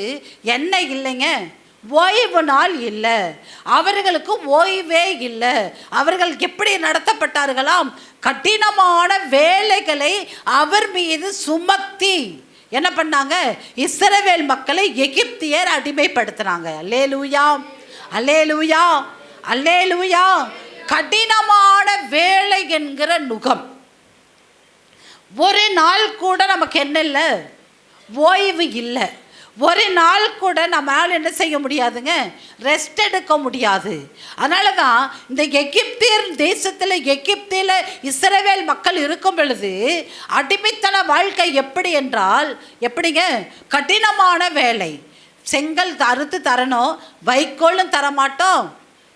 என்ன இல்லைங்க, ஓய்வு நாள் இல்லை. அவர்களுக்கு ஓய்வே இல்லை. அவர்கள் எப்படி நடத்தப்பட்டார்களாம்? கடினமான வேலைகளை அவர் மீது சுமத்தி என்ன பண்ணாங்க? இஸ்ரவேல் மக்களை எகிப்தியர் அடிமைப்படுத்தினாங்க. அல்லேலூயா, அல்லேலூயா, அல்லேலூயா. கடினமான வேலை என்கிற நுகம். ஒரு நாள் கூட நமக்கு என்ன இல்லை, ஓய்வு இல்லை. ஒரு நாள் கூட நம்மளால் என்ன செய்ய முடியாதுங்க, ரெஸ்ட் எடுக்க முடியாது. அதனால தான் இந்த எகிப்தியர் தேசத்தில் எகிப்தில் இஸ்ரவேல் மக்கள் இருக்கும் பொழுது அடிமைத்தன வாழ்க்கை எப்படி என்றால் எப்படிங்க, கடினமான வேலை. செங்கல் அறுத்து தரணும், வைக்கோலும் தரமாட்டோம்,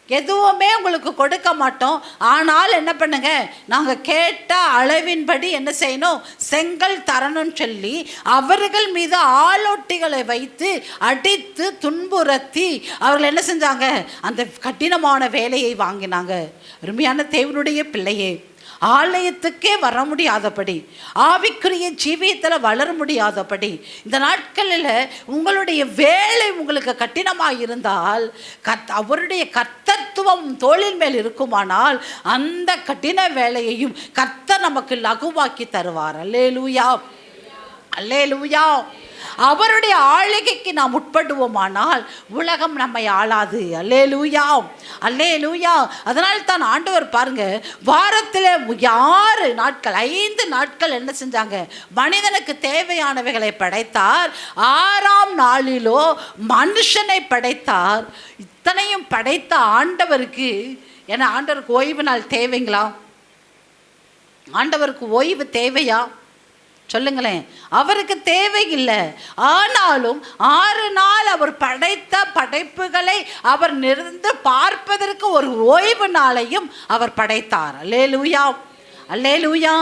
எதுவுமே உங்களுக்கு கொடுக்க மாட்டோம். ஆனால் என்ன பண்ணுங்க, நாங்கள் கேட்ட அளவின்படி என்ன செய்யணும், செங்கல் தரணும்னு சொல்லி அவர்கள் மீது ஆலோட்டிகளை வைத்து அடித்து துன்புறுத்தி அவர்கள் என்ன செஞ்சாங்க, அந்த கடினமான வேலையை வாங்கினாங்க. அருமையான தேவனுடைய பிள்ளையே, ஆலயத்துக்கே வர முடியாதபடி, ஆவிக்குரிய ஜீவியத்தில் வளர முடியாதபடி, இந்த நாட்களில் உங்களுடைய வேலை உங்களுக்கு கடினமாக இருந்தால் அவருடைய கர்த்தத்துவம் தோளின் மேல் இருக்குமானால் அந்த கடின வேலையையும் கர்த்தர் நமக்கு லகுவாக்கி தருவார். அல்லேலூயா, அல்லேலூயா. அவருடைய ஆளுகைக்கு நாம் உட்படுவோமானால் உலகம் நம்மை ஆளாது. அல்லேலூயா, அல்லேலூயா. அதனால் தான் ஆண்டவர் பாருங்க, வாரத்தில் 6 நாட்கள் 5 நாட்கள் என்ன செஞ்சாங்க, மனிதனுக்கு தேவையானவைகளை படைத்தார். 6ஆம் நாளிலோ மனுஷனை படைத்தார். இத்தனையும் படைத்த ஆண்டவருக்கு ஏன்னா ஆண்டவருக்கு ஓய்வு நாள் தேவைங்களா? ஆண்டவருக்கு ஓய்வு தேவையா? சொல்லுங்களேன். அவருக்கு தேவையில்லை. ஆனாலும் 6 நாள் அவர் படைத்த படைப்புகளை அவர் நிறுந்து பார்ப்பதற்கு ஒரு ஓய்வு நாளையும் அவர் படைத்தார். அல்லேலூயா, அல்லேலூயா.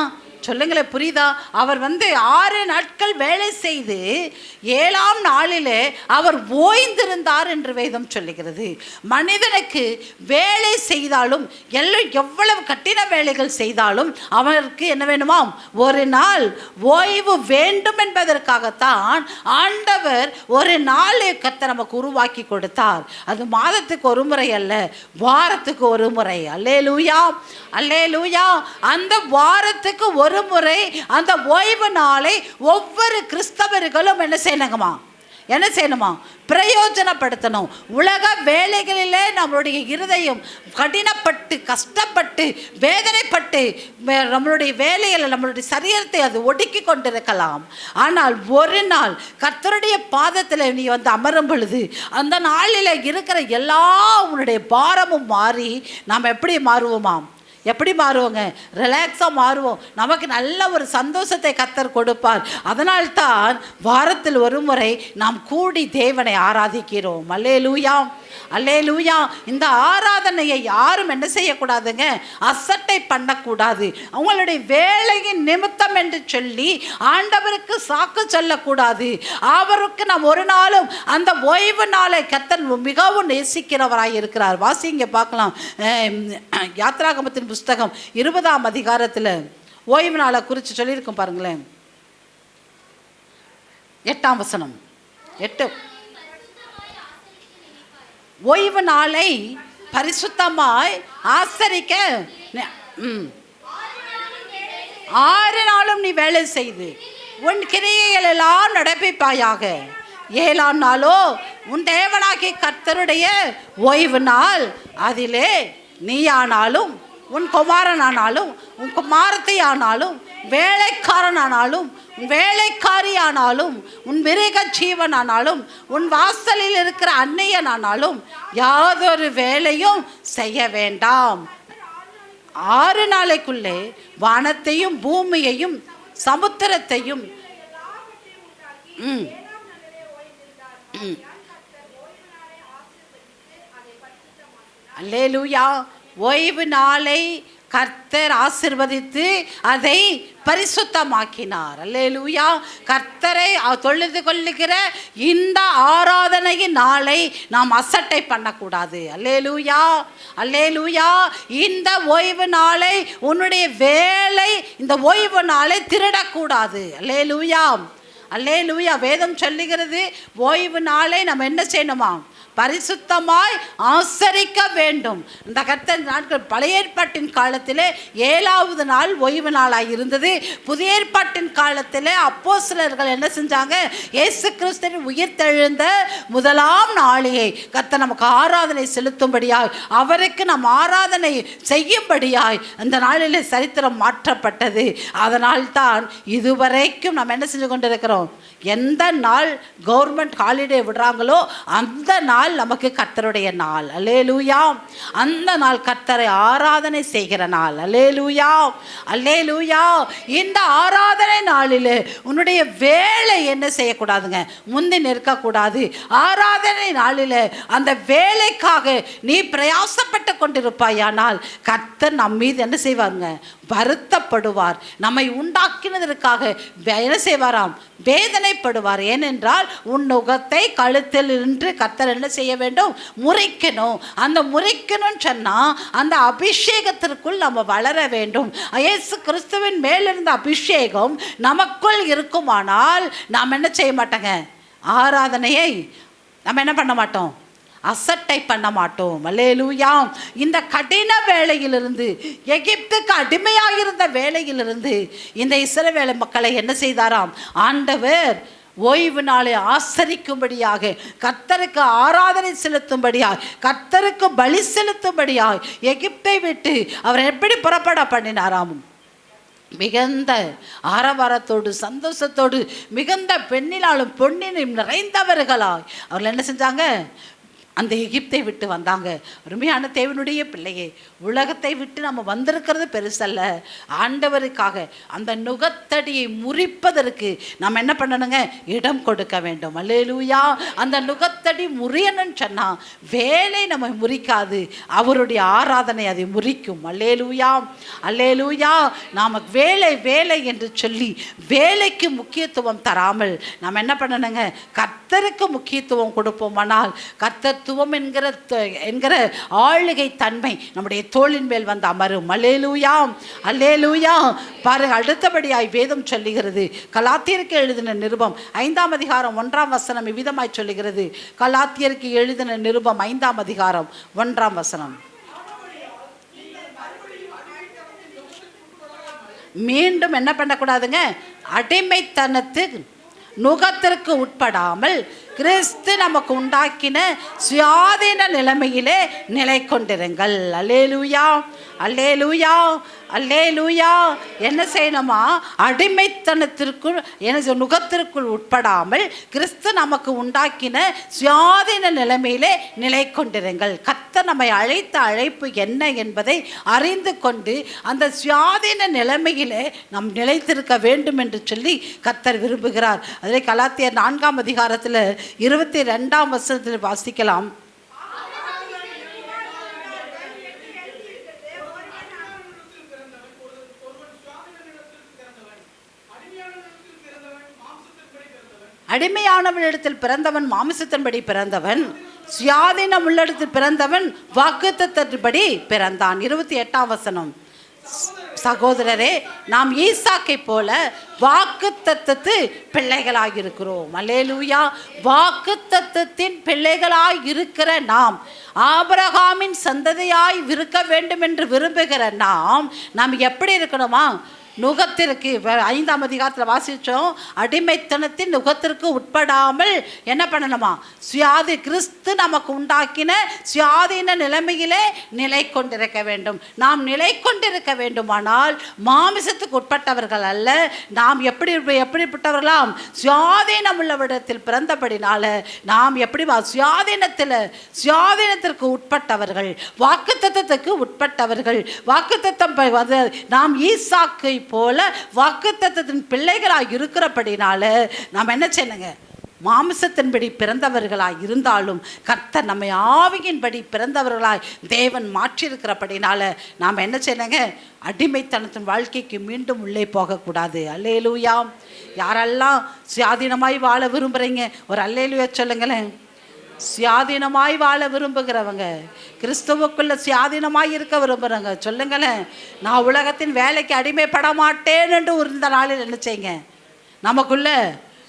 சொல்லுங்களேன், புரியுதா? அவர் 6 நாட்கள் வேலை செய்து 7ஆம் நாளிலே அவர் ஓய்ந்திருந்தார் என்று வேதம் சொல்லுகிறது. மனிதனுக்கு வேலை செய்தாலும் எவ்வளவு கடின வேலைகள் செய்தாலும் அவருக்கு என்ன வேணுமாம், ஒரு நாள் ஓய்வு வேண்டும் என்பதற்காகத்தான் ஆண்டவர் ஒரு நாளை கர்த்தர் நமக்கு உருவாக்கி கொடுத்தார். அது மாதத்துக்கு ஒரு முறை அல்ல, வாரத்துக்கு ஒரு முறை. அல்லேலூயா, அல்லேலூயா. அந்த வாரத்துக்கு ஒரு முறை அந்த ஓய்வு நாளை ஒவ்வொரு கிறிஸ்தவர்களும் என்ன செய்யணுமா, என்ன செய்யணுமா, பிரயோஜனப்படுத்தணும். உலக வேலைகளிலே நம்மளுடைய இருதயம் கடினப்பட்டு கஷ்டப்பட்டு வேதனைப்பட்டு நம்மளுடைய வேலையில் நம்மளுடைய சரீரத்தை அது ஒடுக்கி கொண்டிருக்கலாம். ஆனால் ஒரு நாள் கர்த்தருடைய பாதத்தில் நீ அமரும் பொழுது அந்த நாளில் இருக்கிற எல்லா உன்னுடைய பாரமும் மாறி நாம் எப்படி மாறுவோமாம், எப்படி மாறுவோங்க, ரிலாக்ஸாக மாறுவோம். நமக்கு நல்ல ஒரு சந்தோஷத்தை கர்த்தர் கொடுப்பார். அதனால்தான் வாரத்தில் ஒரு முறை நாம் கூடி தேவனை ஆராதிக்கிறோம். அல்லேலூயா, அல்லேலூயா. இந்த ஆராதனையை யாரும் என்ன செய்யக்கூடாதுங்க, அசட்டை பண்ணக்கூடாது. அவங்களுடைய வேலையின் நிமித்தம் என்று சொல்லி ஆண்டவருக்கு சாக்கு சொல்லக்கூடாது. அவருக்கு நாம் ஒரு நாளும் அந்த ஓய்வு நாளை கர்த்தர் மிகவும் நேசிக்கிறவராய் இருக்கிறார். வாசிங்க பார்க்கலாம். யாத்ராகமத்தின் புஸ்தகம் 20ஆம் அதிகாரத்தில் ஓய்வு நாளை குறித்து சொல்லியிருக்கோம் பாருங்களேன். 8ஆம் வசனம். 8 ஓய்வு நாளை பரிசுத்தமாய் ஆசரிக்க 6 நாளும் நீ வேலை செய்து உன் கிரியைகள் எல்லாம் நடப்பிப்பாயாக. 7ஆம் நாளோ உன் தேவனாகிய கர்த்தருடைய ஓய்வு நாள். அதிலே நீயானாலும் உன் குமாரனானாலும் உன் குமாரத்தை ஆனாலும் வேலைக்காரனானாலும் உன் வேலைக்காரியானாலும் உன் மிருக ஜீவனானாலும் உன் வாசலில் இருக்கிற அன்னையனானாலும் யாதொரு வேலையும் செய்ய வேண்டாம். 6 நாளைக்குள்ளே வானத்தையும் பூமியையும் சமுத்திரத்தையும் அல்லேலூயா. ஓய்வு நாளை கர்த்தர் ஆசீர்வதித்து அதை பரிசுத்தமாக்கினார். அல்லேலூயா. கர்த்தரை தொழுது கொள்ளுகிற இந்த ஆராதனையின் நாளை நாம் அசட்டை பண்ணக்கூடாது. அல்லேலூயா, அல்லேலூயா. இந்த ஓய்வு நாளை உன்னுடைய வேலை இந்த ஓய்வு நாளை திருடக்கூடாது. அல்லேலூயா, அல்லேலூயா. வேதம் சொல்லுகிறது ஓய்வு நாளை நம்ம என்ன செய்யணுமா, பரிசுத்தமாய் ஆசரிக்க வேண்டும். இந்த கர்த்தர் நாட்கள் பழைய ஏற்பாட்டின் காலத்திலே 7ஆவது நாள் ஓய்வு நாளாக இருந்தது. புதிய ஏற்பாட்டின் காலத்திலே அப்போஸ்தலர்கள் என்ன செஞ்சாங்க, இயேசு கிறிஸ்துவின் உயிர்த்தெழுந்த முதலாம் நாளையை கர்த்தர் நமக்கு ஆராதனை செலுத்தும்படியாய், அவருக்கு நம் ஆராதனை செய்யும்படியாய் அந்த நாளிலே சரித்திரம் மாற்றப்பட்டது. அதனால்தான் இதுவரைக்கும் நம்ம என்ன செஞ்சு கொண்டிருக்கிறோம், எந்த நாள் கவர்மெண்ட் ஹாலிடே விடுறாங்களோ அந்த நாள் நமக்கு கர்த்தருடைய நாள். அல்லேலூயா. அந்த நாள் கர்த்தரை ஆராதனை செய்கிற நாள். அல்லேலூயா, அல்லேலூயா. இந்த ஆராதனை நாள் நாளில் உன்னுடைய வேலை என்ன செய்யக்கூடாதுங்க, முந்தி நிற்கக்கூடாது. ஆராதனை நாளில் அந்த வேலைக்காக நீ பிரயாசப்பட்டு கொண்டிருப்பாயானால் கர்த்தர் நம் மீது என்ன செய்வாருங்க, வருத்தப்படுவார். நம்மை உண்டாக்கினதற்காக என்ன செய்வாராம், வேதனைப்படுவார். ஏனென்றால் உன் நுகத்தை கழுத்தில் நின்று கர்த்தர் என்ன செய்ய வேண்டும், முறிக்கணும். அந்த முறிக்கணும்னு சொன்னால் அந்த அபிஷேகத்திற்குள் நம்ம வளர வேண்டும். இயேசு கிறிஸ்துவின் மேலிருந்த அபிஷேகம் நமக்குள் இருக்குமானால் நாம் என்ன செய்ய மாட்டோங்க, ஆராதனையை நம்ம என்ன பண்ண மாட்டோம், அசட்டை பண்ண மாட்டோம். அல்லேலூயா. இந்த கடின வேளையிலிருந்து, எகிப்துக்கு அடிமையாக இருந்த வேளையிலிருந்து இந்த இஸ்ரவேல் மக்களை என்ன செய்தாராம், ஆண்டவர் ஓய்வு நாளை ஆசரிக்கும்படியாக, கர்த்தருக்கு ஆராதனை செலுத்தும்படியாக, கர்த்தருக்கு பலி செலுத்தும்படியாக எகிப்தை விட்டு அவர் எப்படி புறப்பட பண்ணினாராம், மிகுந்த ஆரவாரத்தோடு சந்தோஷத்தோடு மிகுந்த பெண்ணினாலும் பொன்னினும் நிறைந்தவர்களாய் அவர்கள் என்ன செஞ்சாங்க, அந்த எகிப்தை விட்டு வந்தாங்க. அருமையான தேவனுடைய பிள்ளையே, உலகத்தை விட்டு நம்ம வந்திருக்கிறது பெருசல்ல. ஆண்டவருக்காக அந்த நுகத்தடியை முறிப்பதற்கு நம்ம என்ன பண்ணணுங்க, இடம் கொடுக்க வேண்டும். அல்லேலூயா. அந்த நுகத்தடி முறியணும்னு சொன்னால் வேலை நம்ம முறிக்காது, அவருடைய ஆராதனை அதை முறிக்கும். அல்லேலூயா, அல்லேலூயா. நாம் வேலை வேலை என்று சொல்லி வேலைக்கு முக்கியத்துவம் தராமல் நம்ம என்ன பண்ணணுங்க, கர்த்தருக்கு முக்கியத்துவம் கொடுப்போமானால் கர்த்தத்துவம் என்கிற ஆளுகை தன்மை நம்முடைய தோளின் மேல் வந்து அமரும். அல்லேலூயா, அல்லேலூயா. பாருங்க, அடுத்தபடியாய் வேதம் சொல்லுகிறது, கலாத்தியருக்கு எழுதின நிருபம் 5ஆம் அதிகாரம் 1ஆம் வசனம் இவ்விதமாய் சொல்லுகிறது. கலாத்தியருக்கு எழுதின நிருபம் 5ஆம் அதிகாரம் 1ஆம் வசனம். மீண்டும் என்ன பண்ணக்கூடாதுங்க, அடிமைத்தனத்து நுகத்திற்கு உட்படாமல் கிறிஸ்து நமக்கு உண்டாக்கின சுயாதீன நிலைமையிலே நிலை கொண்டிருங்கள். அல்லேலூயா, அல்லேலூயா, அல்லேலூயா. என்ன செய்யணுமா, அடிமைத்தனத்திற்குள் என்ன நுகத்திற்குள் உட்படாமல் கிறிஸ்து நமக்கு உண்டாக்கின சுயாதீன நிலைமையிலே நிலை கொண்டிருங்கள். கர்த்தர் நம்மை அழைத்த அழைப்பு என்ன என்பதை அறிந்து கொண்டு அந்த சுயாதீன நிலைமையிலே நாம் நிலைத்திருக்க வேண்டும் என்று சொல்லி கர்த்தர் விரும்புகிறார். அதில் கலாத்தியர் 4ஆம் அதிகாரத்தில் 22ஆம் வசனத்தில் வாசிக்கலாம். அடிமையானவனிடத்தில் பிறந்தவன் மாமிசத்தின்படி பிறந்தவன், சுயாதீனம் உள்ளிடத்தில் பிறந்தவன் வாக்குத்தத்தத்தின்படி பிறந்தான். 28ஆம் வசனம். சகோதரரே, நாம் ஈசாக்கை போல வாக்குத்தத்தத்து பிள்ளைகளாய் இருக்கிறோம். அல்லேலூயா. வாக்குத்தத்தத்தின் பிள்ளைகளாய் இருக்கிற நாம், ஆபிரகாமின் சந்ததியாய் இருக்க வேண்டும் என்று விரும்புகிற நாம் எப்படி இருக்கணுமா, நுகத்திற்கு 5ஆம் அதிகாரத்தில் வாசித்தோம், அடிமைத்தனத்தின் நுகத்திற்கு உட்படாமல் என்ன பண்ணணுமா, கிறிஸ்து நமக்கு உண்டாக்கின சுயாதீன நிலைமையிலே நிலை கொண்டிருக்க வேண்டும். நாம் நிலை கொண்டிருக்க வேண்டுமானால் மாமிசத்துக்கு உட்பட்டவர்கள் அல்ல, நாம் எப்படிப்பட்டவர்களாம், சுயாதீனம் உள்ளவிடத்தில் பிறந்தபடினால நாம் எப்படி சுயாதீனத்திற்கு உட்பட்டவர்கள், வாக்குத்தத்தத்துக்கு உட்பட்டவர்கள். வாக்குத்தத்தம் நாம் ஈசாக்கை போல வாக்குத்தத்தத்தின் பிள்ளைகளாக இருக்கிறபடினால நாம் என்ன செய்யணுங்க, மாமிசத்தின்படி பிறந்தவர்களாய் இருந்தாலும் கர்த்தர் நம்மை ஆவியின்படி பிறந்தவர்களாய் தேவன் மாற்றியிருக்கிறபடினால நாம் என்ன செய்யணுங்க, அடிமைத்தனத்தின் வாழ்க்கைக்கு மீண்டும் உள்ளே போகக்கூடாது. அல்லேலூயா. யாரெல்லாம் சுயாதீனமாய் வாழ விரும்புகிறீங்க, ஒரு அல்லேலூயா சொல்லுங்களேன். சுயாதீனமாய் வாழ விரும்புகிறவங்க, கிறிஸ்துவுக்குள்ள சுயாதீனமாய் இருக்க விரும்புகிறவங்க சொல்லுங்களேன். நான் உலகத்தின் வேலைக்கு அடிமைப்பட மாட்டேன் என்று இந்த நாளில் என்ன செய்யுங்க, நமக்குள்ள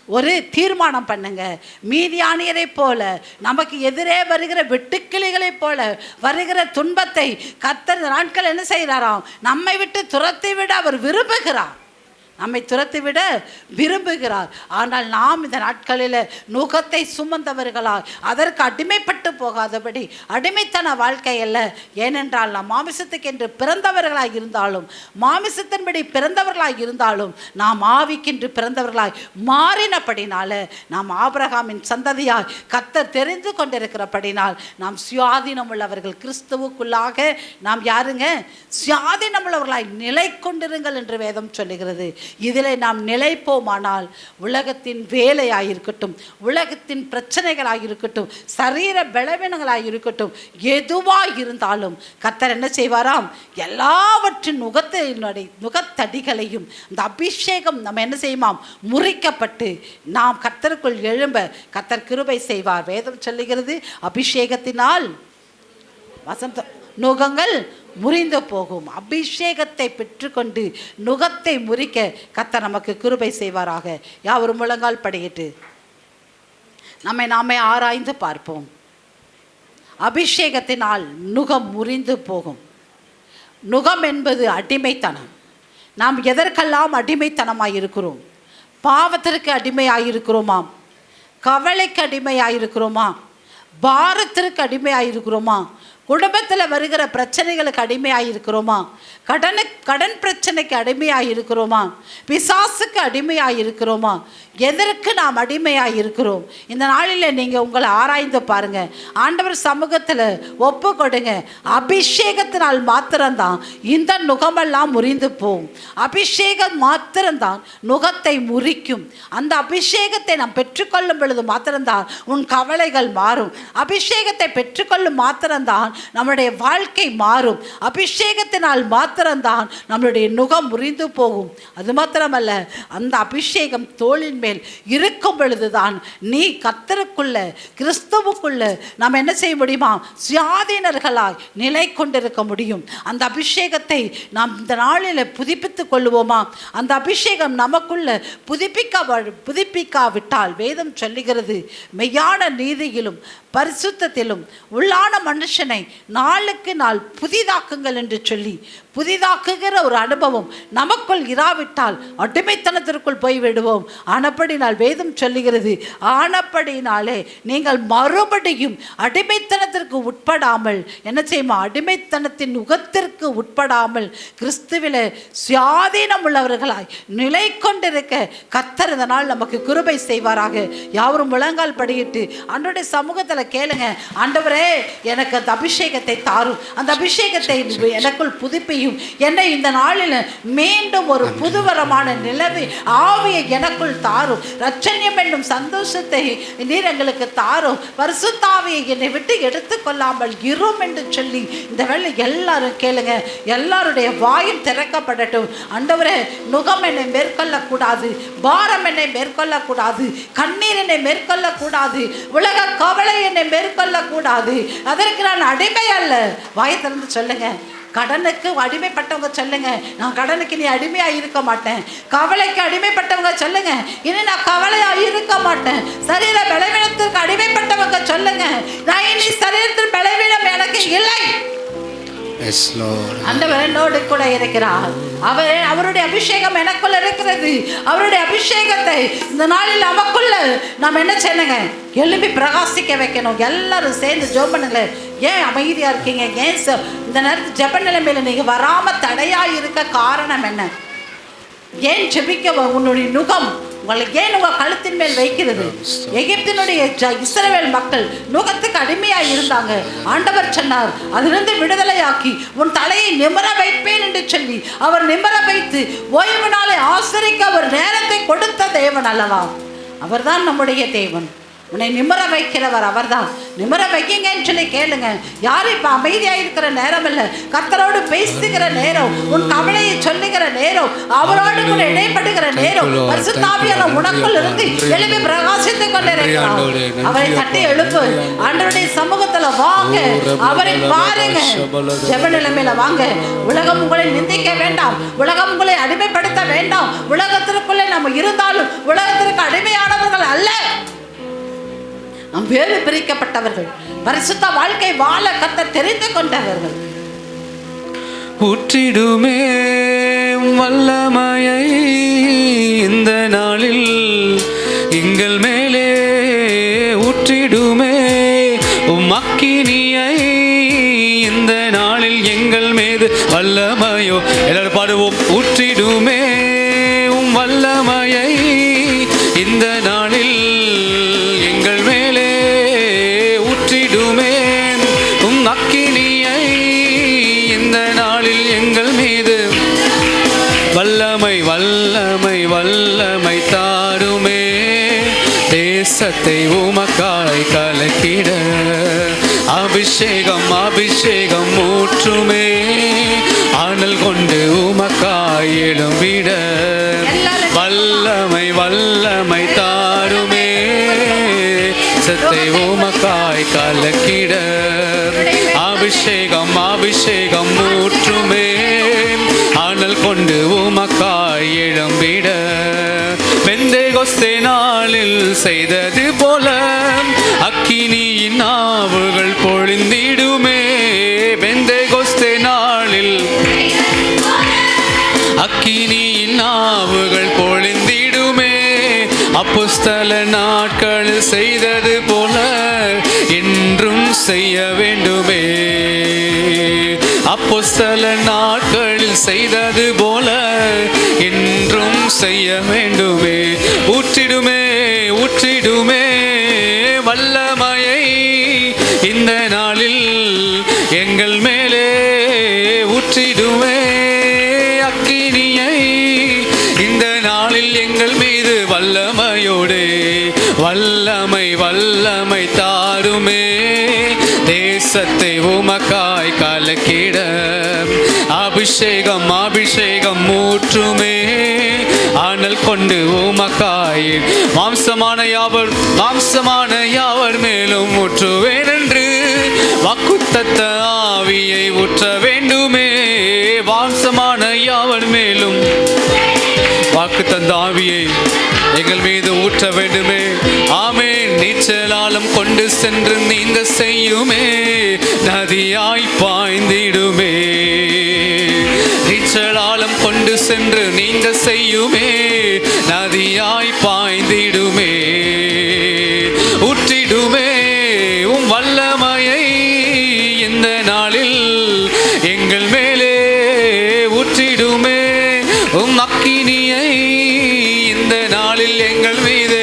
ஒரு தீர்மானம் பண்ணுங்க. மீதியானியரை போல நமக்கு எதிரே வருகிற வெட்டுக்கிளிகளைப் போல வருகிற துன்பத்தை கர்த்தர் நாட்கள் என்ன செய்கிறாராம், நம்மை விட்டு துரத்தி விட அவர் விரும்புகிறார், நம்மை துரத்திவிட விரும்புகிறார். ஆனால் நாம் இந்த நாட்களில் நுகத்தை சுமந்தவர்களாய் அதற்கு அடிமைப்பட்டு போகாதபடி, அடிமைத்தன வாழ்க்கை அல்ல. ஏனென்றால் நாம் மாமிசத்துக்கு என்று பிறந்தவர்களாய் இருந்தாலும், மாமிசத்தின்படி பிறந்தவர்களாய் இருந்தாலும் நாம் ஆவிக்கென்று பிறந்தவர்களாய் மாறினபடினால நாம் ஆபிரகாமின் சந்ததியாய் கர்த்தர் தெரிந்து கொண்டிருக்கிறபடினால் நாம் சுயாதீனம் உள்ளவர்கள். கிறிஸ்துவுக்குள்ளாக நாம் யாருங்க, சுயாதீனம் உள்ளவர்களாய் நிலை கொண்டிருங்கள் என்று வேதம் சொல்லுகிறது. இதில் நாம் நிலைப்போமானால் உலகத்தின் வேலையாயிருக்கட்டும், உலகத்தின் பிரச்சனைகளாயிருக்கட்டும், சரீர பலவீனங்களாக இருக்கட்டும், எதுவாக இருந்தாலும் கர்த்தர் என்ன செய்வாராம்? எல்லாவற்றின் நுகத்தடிகளையும் இந்த அபிஷேகம் நம்ம என்ன செய்யுமாம்? முறிக்கப்பட்டு நாம் கர்த்தருக்குள் எழும்ப கர்த்தர் கிருபை செய்வார். வேதம் சொல்லுகிறது, அபிஷேகத்தினால் நுகங்கள் முறிந்து போகும். அபிஷேகத்தை பெற்றுக்கொண்டு நுகத்தை முறிக்க கர்த்தர் நமக்கு கிருபை செய்வாராக. யாவரும் முழங்கால் படியிட்டு நம்மை நாமே ஆராய்ந்து பார்ப்போம். அபிஷேகத்தினால் நுகம் முறிந்து போகும். நுகம் என்பது அடிமைத்தனம். நாம் எதற்கெல்லாம் அடிமைத்தனமாக இருக்கிறோம்? பாவத்திற்கு அடிமையாயிருக்கிறோமா? கவலைக்கு அடிமையாயிருக்கிறோமா? பாரத்திற்கு அடிமையாயிருக்கிறோமா? குடும்பத்தில் வருகிற பிரச்சனைகளுக்கு அடிமையாயிருக்கிறோமா? கடன் பிரச்சனைக்கு அடிமையாயிருக்கிறோமா? பிசாசுக்கு அடிமையாயிருக்கிறோமா? எதற்கு நாம் அடிமையாயிருக்கிறோம்? இந்த நாளில் நீங்கள் உங்களை ஆராய்ந்து பாருங்கள். ஆண்டவர் சமூகத்தில் ஒப்பு கொடுங்க. அபிஷேகத்தினால் மாத்திரம்தான் இந்த நுகமெல்லாம் முறிந்து போகும். அபிஷேகம் மாத்திரம்தான் நுகத்தை முறிக்கும். அந்த அபிஷேகத்தை நாம் பெற்றுக்கொள்ளும் பொழுது மாத்திரம்தான் உன் கவலைகள் மாறும். அபிஷேகத்தை பெற்றுக்கொள்ளும் மாத்திரம்தான் நம்முடைய வாழ்க்கை மாறும். அபிஷேகத்தினால் மாத்திரம்தான் நம்மளுடைய நுகம் முறிந்து போகும். அது மாத்திரமல்ல, அந்த அபிஷேகம் தோளின் மேல் இருக்கும் பொழுதுதான் நீ கர்த்தருக்குள்ள, கிறிஸ்துவுக்குள்ள நாம் என்ன செய்ய முடியுமா? சுயாதீனர்களாய் நிலை கொண்டிருக்க முடியும். அந்த அபிஷேகத்தை நாம் இந்த நாளில் புதுப்பித்துக் கொள்வோமா? அந்த அபிஷேகம் நமக்குள்ள புதுப்பிக்காவிட்டால் வேதம் சொல்லுகிறது, மெய்யான நீதியிலும் பரிசுத்தத்திலும் உள்ளான மனுஷனை நாளுக்கு நாள் புதிதாக்குங்கள் என்று சொல்லி புதிதாக்குகிற ஒரு அனுபவம் நமக்குள் இராவிட்டால் அடிமைத்தனத்திற்குள் போய்விடுவோம். ஆனப்படினால் வேதம் சொல்லுகிறது, ஆனப்படினாலே நீங்கள் மறுபடியும் அடிமைத்தனத்திற்கு உட்படாமல் என்ன செய்யுமா? அடிமைத்தனத்தின் நுகத்திற்கு உட்படாமல் கிறிஸ்துவில சுயாதீனம் உள்ளவர்களாய் நிலை கொண்டிருக்க கர்த்தர் இந்த நாள் நமக்கு கிருபை செய்வாராக. யாவரும் முழங்கால் படியிட்டு ஆண்டவருடைய சமூகத்தில் கேளுங்க. ஆண்டவரே, எனக்கு அந்த அபிஷேகத்தை தாரும், அந்த அபிஷேகத்தை எனக்குள் புதுப்பியும், என்னை இந்த நாளில் மீண்டும் ஒரு புதுவரமான நிலவை ஆவியை எனக்குள் தாரும், ரட்சண்யம் என்னும் சந்தோஷத்தை நீர் எங்களுக்கு தாரும், பரிசுத்த ஆவியை என்னை விட்டு எடுத்துக்கொள்ளாமல் இரும் என்று சொல்லி இந்த வேளை எல்லாரும் கேளுங்க. எல்லாருடைய வாயும் திறக்கப்படட்டும். ஆண்டவரே, நுகம் என்னை மேற்கொள்ளக்கூடாது, பாரம் என்னை மேற்கொள்ளக்கூடாது, கண்ணீர் என்னை மேற்கொள்ளக்கூடாது, உலக கவலை என்னை மேற்கொள்ளக்கூடாது. அதற்கு நான் அடிமை அல்ல. வாயை திறந்து சொல்லுங்க. கடனுக்கு அடிமைப்பட்டவங்க சொல்லுங்க, நான் கடனுக்கு இனி அடிமையா இருக்க மாட்டேன். கவலைக்கு அடிமைப்பட்டவங்க சொல்லுங்க, இனி நான் கவலையா இருக்க மாட்டேன். சரீர பலவீனத்திற்கு அடிமைப்பட்டவங்க சொல்லுங்க, நான் இனி சரீரத்தில் பலவீனம் எனக்கு இல்லை. ஆண்டவர் என்னோடு கூட இருக்கிறார். அவருடைய அபிஷேகம் எனக்குள்ள இருக்கிறது. அவருடைய அபிஷேகத்தை இந்த நாளில் நமக்குள்ள நாம் என்ன செய்யணுங்க? எழுப்பி பிரகாசிக்க வைக்கணும். எல்லாரும் சேர்ந்து ஜெபம் பண்ணுங்க. ஏன் அமைதியா இருக்கீங்க? ஏன் இந்த நேரத்தில் ஜெப நிலைமையில நீங்க வராம தடையா இருக்க காரணம் என்ன? ஏன் ஜெபிக்க உன்னுடைய நுகம் உங்களை ஏன் உங்கள் கழுத்தின் மேல் வைக்கிறது? எகிப்தினுடைய இஸ்ரவேல் மக்கள் நுகத்துக்கு அடிமையாக இருந்தாங்க. ஆண்டவர் சொன்னார், அதிலிருந்து விடுதலையாக்கி உன் தலையை நிமிர வைப்பேன் என்று சொல்லி அவர் நிமிர வைத்து ஓய்வு நாளை ஆசரிக்க அவர் நேரத்தை கொடுத்த தேவன் அல்லவா? அவர்தான் நம்முடைய தேவன். உன்னை நிமிர வைக்கிறவர் அவர்தான். நிமிர வைக்கீங்கன்னு சொல்லி கேளுங்க. யாரும் இப்போ அமைதியாக இருக்கிற நேரம் இல்லை, கர்த்தரோடு பேசுகிற நேரம், உன் கவலையை சொல்லுகிற நேரம், அவரோடு கூட இடைப்படுகிற நேரம். பரிசுத்த ஆவியானவர் உனக்குள் இருந்து எழுப்பி பிரகாசித்துக் கொண்டிருக்கிறார். அவரை தட்டி எழுப்பு. ஆண்டவருடைய சமூகத்தில் வாங்க, அவரை பாருங்க. ஜெப நிலைமையில வாங்க. உலகம் உங்களை நிந்திக்க வேண்டாம், உலகம் உங்களை அடிமைப்படுத்த வேண்டாம். உலகத்திற்குள்ளே நம்ம இருந்தாலும் உலகத்திற்கு அடிமையானவர்கள் அல்ல. நாம் வேறு பிரிக்கப்பட்டவர்கள், பரிசுத்த வாழ்க்கை வாழ கர்த்தர் தெரிந்து கொண்டவர்கள். ஊற்றிடுமே வல்லமையை இந்த நாளில் எங்கள் மேலே ஊற்றிடுமே அக்கினியை இந்த நாளில் எங்கள் மீது வல்லமையோ. எல்லாரும் பாடுவோம். ஊற்றிடுமே வல்லமையை இந்த நாளில் எங்கள் மேலே ஊற்றிடுமே அக்கினியை இந்த நாளில் எங்கள் மீது வல்லமை வல்லமை வல்லமை தாருமே, தேசத்தை உமக்காய் கலக்கிட. அபிஷேகம் அபிஷேகம் ஊற்றுமே, அனல் கொண்டு உமக்காய் எழும்பிட. வல்லமை வல்லமை தாருமே, தேசத்தை உமக்காய் கலக்கிட. அபிஷேகம் அபிஷேகம் ஊற்றுமே, அனல் கொண்டு உமக்காய் எழும்பிட. பெந்தேகொஸ்தே நாளில் செய்தது போல அக்கினியின் நாவுகள் பொழிந்திடுமே. பெந்தேகொஸ்தே நாளில் அக்கினியின் நாவுகள் பொழிந்திடுமே. அப்போஸ்தல நாட்களில் செய்தது போல என்றும் செய்ய வேண்டுமே. அப்போஸ்தல நாட்களில் செய்தது போல என்றும் செய்ய வேண்டுமே. ஊற்றிடுமே ஊற்றிடுமே வல்லமையை இந்த நாளில் எங்கள் மேலே ஊற்றிடுமே. அக்கினியை இந்த நாளில் எங்கள் மீது வல்லமையோடு வல்லமை வல்லமை தாருமே, தேசத்தை உமக்காய் கலக்கிட. அபிஷேகம் அபிஷேகம் ஊற்றுமே, அனல் கொண்டு உமக்காய். மாம்சமான யாவர் மேலும் ஊற்றுவேன் என்று வாக்குத்தத்த ஆவியை ஊற்ற வேண்டுமே. மாம்சமான யாவர் மேலும் வாக்கு தந்த ஆவியை எங்கள் மீது ஊற்ற வேண்டுமே. ஆமென். நீச்சலாலம் கொண்டு சென்று நீங்க செய்யுமே, நதியாய் பாய்ந்திடுமே. நீச்சலாலம் கொண்டு சென்று நீங்க செய்யுமே, நதியாய் பாய்ந்திடுமே. ஊற்றிடுமே உம் வல்லமையை இந்த நாளில் எங்கள் மேலே ஊற்றிடுமே. உம் அக்கினியை இந்த நாளில் எங்கள் மீது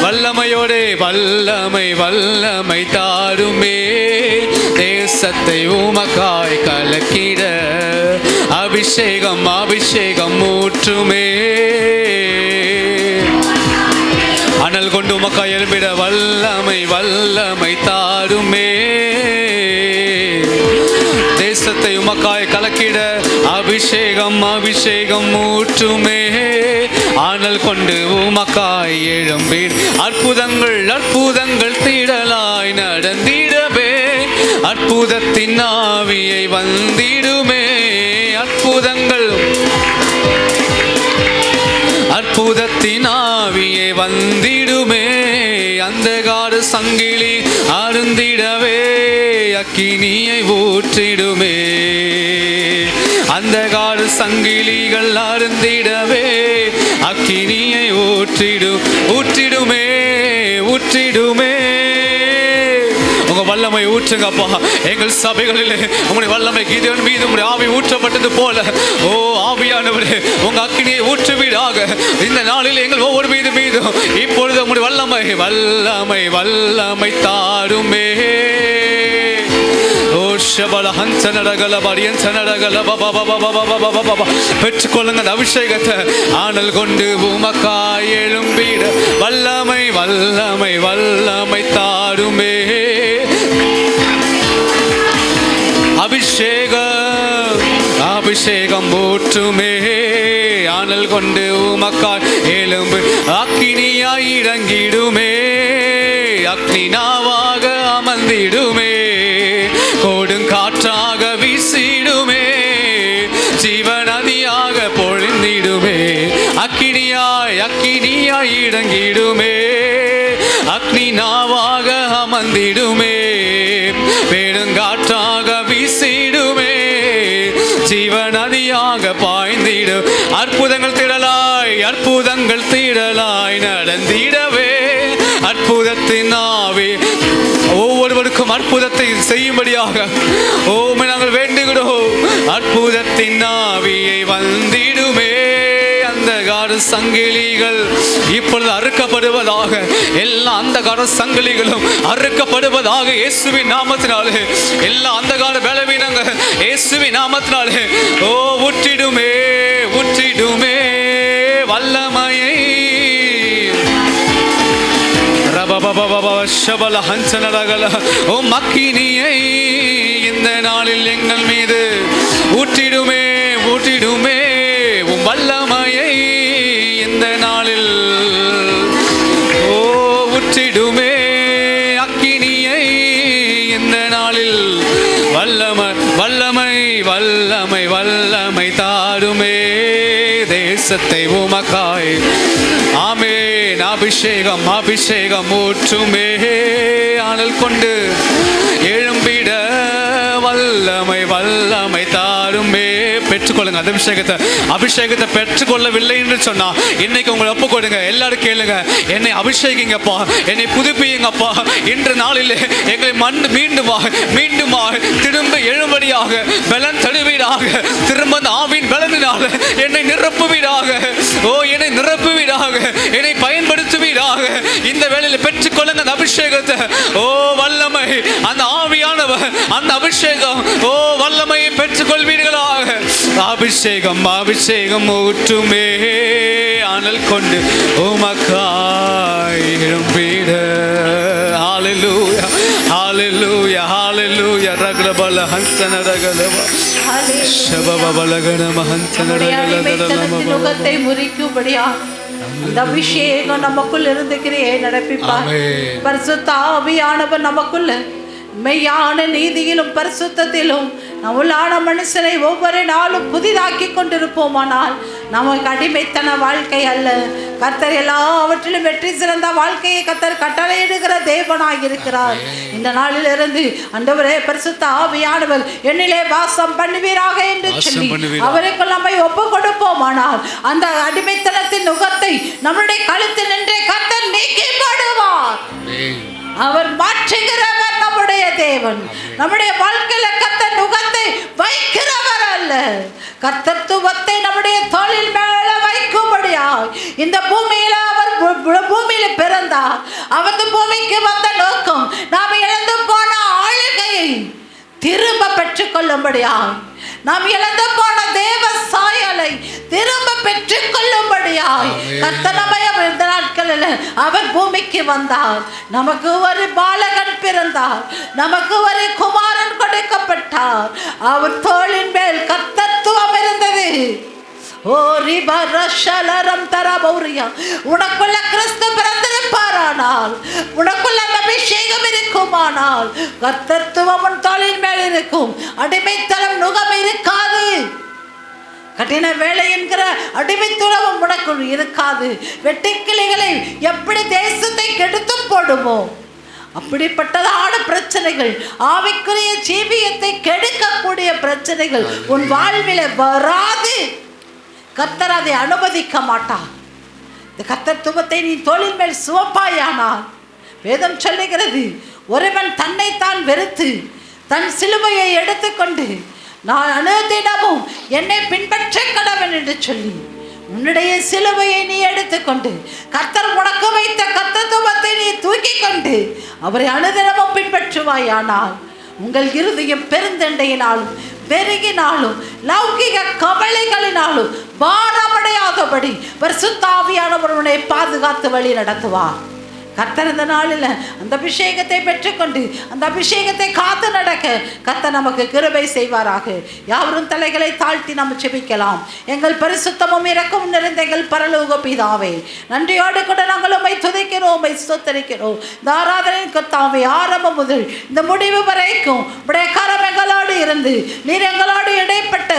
வல்லமையோடே வல்லமை வல்லமை தாருமே, தேசத்தை உமக்காய் கலக்கிட. அபிஷேகம் அபிஷேகம் ஊற்றுமே, அனல் கொண்டு உமக்காய் எழும்பிட. வல்லமை வல்லமை தாருமே, தேசத்தை உமக்காய் கலக்கிட. அபிஷேகம் அபிஷேகம் ஊற்றுமே, அனல் கொண்டு உமக்காய் எழும்பிட. அற்புதங்கள் அற்புதங்கள் திடலாய் நடந்திடவே, அற்புதத்தின் ஆவியை வந்திடுமே. அற்புதங்கள் அற்புதத்தின் ஆவியை வந்திடுமே. அந்தகார சங்கிலி அருந்திடவே, அக்கினியை ஊற்றிடுமே. அந்தகார சங்கிலிகள் அருந்திடவே, அக்கினியை ஊற்றிடுமே ஊற்றிடுமே. உங்க வல்லமை ஊற்றுங்கப்பா எங்கள் சபைகளிலே. உங்களுடைய வல்லமை கிதியோன் மீது உங்களுடைய ஆவி ஊற்றப்பட்டது போல, ஓ ஆவியானவரே, உங்க அக்கினியை ஊற்றுவீராக இந்த நாளில் எங்கள் ஒவ்வொரு மீதும் இப்பொழுது உங்களுடைய வல்லமை வல்லமை வல்லமை தாருமே. பெற்றுக்கொள்ளுங்க அபிஷேகத்தை, ஆனல் கொண்டு உமக்காய் எழும்பிட. வல்லமை வல்லமை வல்லமை தாருமே. அபிஷேகம் அபிஷேகம் ஊற்றுமே, ஆனல் கொண்டு உமக்காய் எழும்பு. அக்கினியாய் இறங்கிடுமே, அக்னி நாவாக அமர்ந்திடுமே. கொடுங்காற்றாக வீசிடுமே, ஜீவநதியாக பொழிந்திடுமே. அக்கினியாய் அக்கினியாய் இறங்கிடுமே, அக்னி நாவாக அமர்ந்திடுமே. பெருங்காற்றாக வீசிடுமே, ஜீவநதியாக பாய்ந்திடும். அற்புதங்கள் திடலாய் நடந்திடவே, அற்புதத்தின் ஆவி ஒவ்வொருவருக்கும் அற்புதத்தை செய்யும்படியாக நாங்கள் வேண்டுகிறோம். அற்புதத்தின் ஆவியை வந்திடுமே. அந்த கார சங்கிலிகள் இப்பொழுது அறுக்கப்படுவதாக, எல்லா அந்த கார சங்கிலிகளும் அறுக்கப்படுவதாக இயேசுவின் நாமத்தினாலே. எல்லா அந்த கால பலவீனங்கள் இயேசுவின் நாமத்தினாலே ஊற்றிடுமே ஊற்றிடுமே வல்லமையை ஷபல ஹன்சனரகல உம் அக்கினியை இந்த நாளில் எங்கள் மீது ஊற்றிடுமே ஊற்றிடுமே உம் வல்லமையை இந்த நாளில் ஊற்றிடுமே அக்கினியை இந்த நாளில் வல்லமை வல்லமை வல்லமை வல்லமை தாருமே தேசத்தை உமக்காய் ஆமென் அபிஷேகம் அபிஷேகம் ஊற்றுமே ஆனல் கொண்டு எழும்பிட வல்லமை வல்லமை தாருமே பெற்றுக்கொள்ளுங்க அந்த அபிஷேகத்தை அபிஷேகத்தை பெற்றுக்கொள்ளவில்லை என்று சொன்னா இன்னைக்கு உங்களை ஒப்பு கொடுங்க எல்லாரும் கேளுங்க என்னை அபிஷேகிங்கப்பா என்னை புதுப்பியுங்கப்பா இன்று நாளிலே எங்களை மீண்டுமா திரும்ப எழும்படியாக பலன் தருவீராக திரும்ப அந்த ஆவின் பலனினால என்னை நிரப்புவீராக ஓ என்னை நிரப்புவீராக என்னை பயன்படுத்துவீராக இந்த வேளையில் பெற்றுக்கொள்ளுங்க அந்த அபிஷேகத்தை ஓ வல்லமை அந்த ஆவியானவர் அந்த அபிஷேகம் ஓ வல்லமையை பெற்றுக்கொள்வீர்களாக அபிஷேகம் அபிஷேகம் ஊற்றுமே ஆனல் கொண்டு உமக்காய் எழும்பிட ஹalleluya ஹalleluya ஹalleluya ரகலபல ஹன்சன ரகலப ஷபபலகன மஹன்சன ரகலபல நுகத்தை முறிக்கும்படியா அந்த அபிஷேகம் நமக்குள் இருந்து கிரியை நடப்பிப்பார் பரிசுத்த ஆவியானவர் நமக்குள்ள மெய்யான நீதியிலும் பரிசுத்தத்திலும் நம்மளான மனுஷனை ஒவ்வொரு நாளும் புதிதாக்கி கொண்டிருப்போமானால் நமக்கு அடிமைத்தன வாழ்க்கை அல்ல கர்த்தர் எல்லாவற்றிலும் வெற்றி சிறந்த வாழ்க்கையை கர்த்தர் கட்டளையிடுகிற தேவனாய் இருக்கிறார் இந்த நாளிலிருந்து ஆண்டவரே பரிசுத்த ஆவியானவர் என்னிலே வாசம் பண்ணுவீராக என்று சொல்லி அவருக்குள் நம்மை ஒப்பு கொடுப்போமானால் அந்த அடிமைத்தனத்தின் நுகத்தை நம்முடைய கழுத்தில் நின்றே கர்த்தர் நீக்கி போடுவார் அவர் மாற்றுகிறவர் நம்முடைய தேவன் நம்முடைய வாழ்க்கையில கர்த்தர் நுகத்தை வைக்கிறவர் அல்ல கர்த்தத்துவத்தை நம்முடைய தோளில் மேல வைக்கும்படியாய் இந்த பூமியில அவர் பூமியில பிறந்தார் அவர் பூமிக்கு வந்த நோக்கம் நாம் இழந்து போன ஆளுகையை திரும்ப பெற்றுக்கொள்ளும்படியாய் நாம் இழந்து போன தேவ சாயலை திரும்ப பெற்றுக்கொள்ளும்படியாய் கர்த்தனமயம் இந்த நாட்களில் அவர் பூமிக்கு வந்தார் நமக்கு ஒரு பாலகன் பிறந்தார் நமக்கு ஒரு குமாரன் கொடுக்கப்பட்டார் அவர் தோளின் மேல் கர்த்தத்துவம் இருந்தது ஓ ரிபரஷலரம் தரபௌரியா உனக்குள்ள கிறிஸ்து பிறந்திருப்பாரானால் உனக்குள்ள அந்த அபிஷேகம் இருக்குமானால் கர்த்தத்துவம் உன் தோளின் மேல் இருக்கும் அடிமைத்தனம் நுகம் இருக்காது கடின வேலை என்கிற அடிமைத்துவம் உனக்குள் இருக்காது வெட்டுக்கிளிகளை எப்படி தேசத்தை கெடுத்து போடுமோ அப்படிப்பட்டதான பிரச்சனைகள் ஆவிக்குரிய ஜீவியத்தை கெடுக்கக்கூடிய பிரச்சனைகள் உன் வாழ்வில வராது கர்த்தர் அதை அனுமதிக்க மாட்டார் இந்த கர்த்தத்துவத்தை நீ தோளின் மேல் சுமப்பாயானால் வேதம் சொல்லுகிறது ஒருவன் தன்னைத்தான் வெறுத்து தன் சிலுவையை எடுத்துக்கொண்டு நான் அனுதினமும் என்னை பின்பற்ற கடவன் என்று சொல்லி உன்னுடைய சிலுவையை நீ எடுத்துக்கொண்டு கர்த்தர் உனக்கு வைத்த கர்த்தத்துவத்தை நீ தூக்கி கொண்டு அவரை அனுதினமும் பின்பற்றுவாயானால் உங்கள் இருதயம் பெருந்தண்டையினாலும் பெருகினாலும் லௌகிக கவலைகளினாலும் பாரமடையாதபடி பரிசுத்த ஆவியானவர் உன்னை பாதுகாத்து வழி நடத்துவார் கர்த்தர் இந்த நாளில் அந்த அபிஷேகத்தை பெற்றுக்கொண்டு அந்த அபிஷேகத்தை காத்து நடக்க கர்த்தர் நமக்கு கிருபை செய்வாராக. யாவரும் தலைகளை தாழ்த்தி நாம் ஜெபிக்கலாம். எங்கள் பரிசுத்தமும் இரக்கமும் நிறைந்த எங்கள் பரலோக பிதாவே, நன்றியோடு கூட நாங்கள் உம்மை துதிக்கிறோம், உம்மை ஸ்தோத்திரிக்கிறோம். இந்த ஆராதனையின் கர்த்தாவே, ஆரம்பம் முதல் இந்த முடிவு வரைக்கும் உடைய கரம் எங்களோடு இருந்து நீர் எங்களோடு இடைப்பட்ட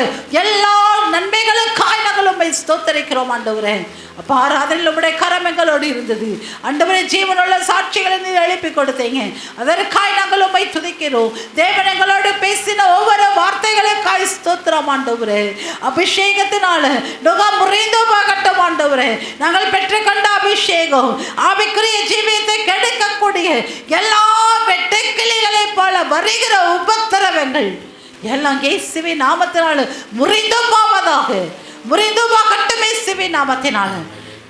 எல்லா நன்மைகளுக்காய் நாங்கள் உம்மை ஸ்தோத்திரிக்கிறோம் ஆண்டவரே. அப்போ ஆராதனையில் உடைய கரம் எங்களோடு இருந்தது ஆண்டவரே. ஜீவனுள்ள சாட்சிகளை நீர் எழுப்பி கொடுத்தீங்க, அதற்காய் நாங்கள் உம்மை துதிக்கிறோம். தேவன் எங்களோடு பேசின ஒவ்வொரு வார்த்தைகளுக்காய் ஸ்தோத்திரம் ஆண்டவரே. அபிஷேகத்தினால நுகம் முறிந்து போகட்டும் ஆண்டவரே. நாங்கள் பெற்றுக்கொண்ட அபிஷேகம் ஆவிக்குரிய ஜீவியத்தை கெடுக்கக்கூடிய எல்லா வெட்டுக்கிளிகளை போல வருகிற உபத்திரவங்கள் எல்லாம் இயேசுவின் நாமத்தினால முறிந்து போவதாக, முறிந்து போகட்டும் இயேசுவின் நாமத்தினால.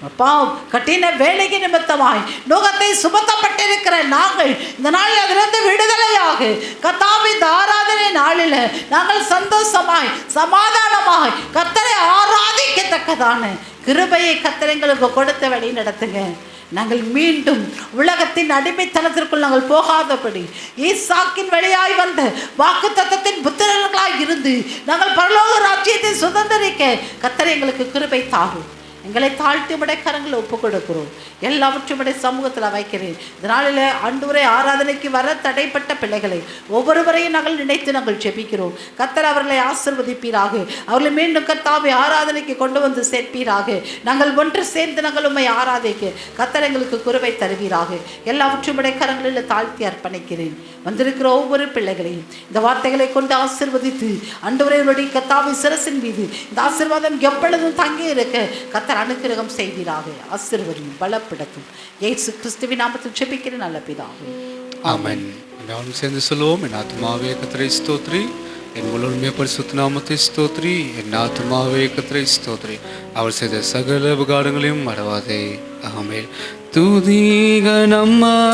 அப்பா, கட்டின வேலைக்கு நிமித்தமாய் நுகத்தை சுமத்தப்பட்டிருக்கிற நாங்கள் இந்த நாளில் அதிலிருந்து விடுதலையாக கர்த்தாவின் இந்த ஆராதனை நாளில் நாங்கள் சந்தோஷமாய் சமாதானமாய் கர்த்தரை ஆராதிக்கத்தக்கதான கிருபையை கர்த்தர் எங்களுக்கு கொடுத்த வழி நடத்துங்க. நாங்கள் மீண்டும் உலகத்தின் அடிமைத்தனத்திற்குள் நாங்கள் போகாதபடி ஈசாக்கின் வழியாய் வந்த வாக்குத்தத்தத்தின் புத்திரர்களாய் இருந்து நாங்கள் பரலோக ராஜ்யத்தை சுதந்திரிக்க கர்த்தர் எங்களுக்கு கிருபை தாரும். எங்களை தாழ்த்தி உடைய கரங்களை ஒப்புக் கொடுக்கிறோம். எல்லாவற்றும் உடைய சமூகத்தில் வைக்கிறேன். இதனால ஆண்டவரே ஆராதனைக்கு வர தடைப்பட்ட பிள்ளைகளை ஒவ்வொருவரையும் நாங்கள் நினைத்து நாங்கள் ஜெபிக்கிறோம். கர்த்தர் அவர்களை ஆசீர்வதிப்பீராக. அவர்களை மீண்டும் கர்த்தாவை ஆராதனைக்கு கொண்டு வந்து சேர்ப்பீராக. நாங்கள் ஒன்று சேர்ந்து நாங்கள் உம்மை ஆராதிக்க கர்த்தர் எங்களுக்கு கிருபை தருவீராக. எல்லாவற்றும் உடைய கரங்களில் தாழ்த்தி அர்ப்பணிக்கிறேன். வந்திருக்கிற ஒவ்வொரு பிள்ளைகளையும் இந்த வார்த்தைகளை கொண்டு ஆசீர்வதித்து ஆண்டவரே உடைய கர்த்தாவை சிரசின் மீது இந்த ஆசீர்வாதம் எப்பொழுதும் தங்கி இருக்க கர்த்தர் அனுக்கிரகம் செய்வீராக. ஆசீர்வதியும் பலப்படுத்தும். இயேசு கிறிஸ்துவின் நாமத்தில் ஜெபிக்கிறேன் நல்ல பிதாவே. ஆமென். நாமும் சேர்ந்து சொல்லுவோம். என் ஆத்துமாவே கர்த்தரை ஸ்தோத்திரி, என் முழுமைய பரிசுத்த நாமத்தை ஸ்தோத்திரி, என் ஆத்துமாவே கர்த்தரை ஸ்தோத்திரி, அவர் செய்த சகல உபகாரங்களையும் மறவாதே. ஆமென். துதிக நம்ம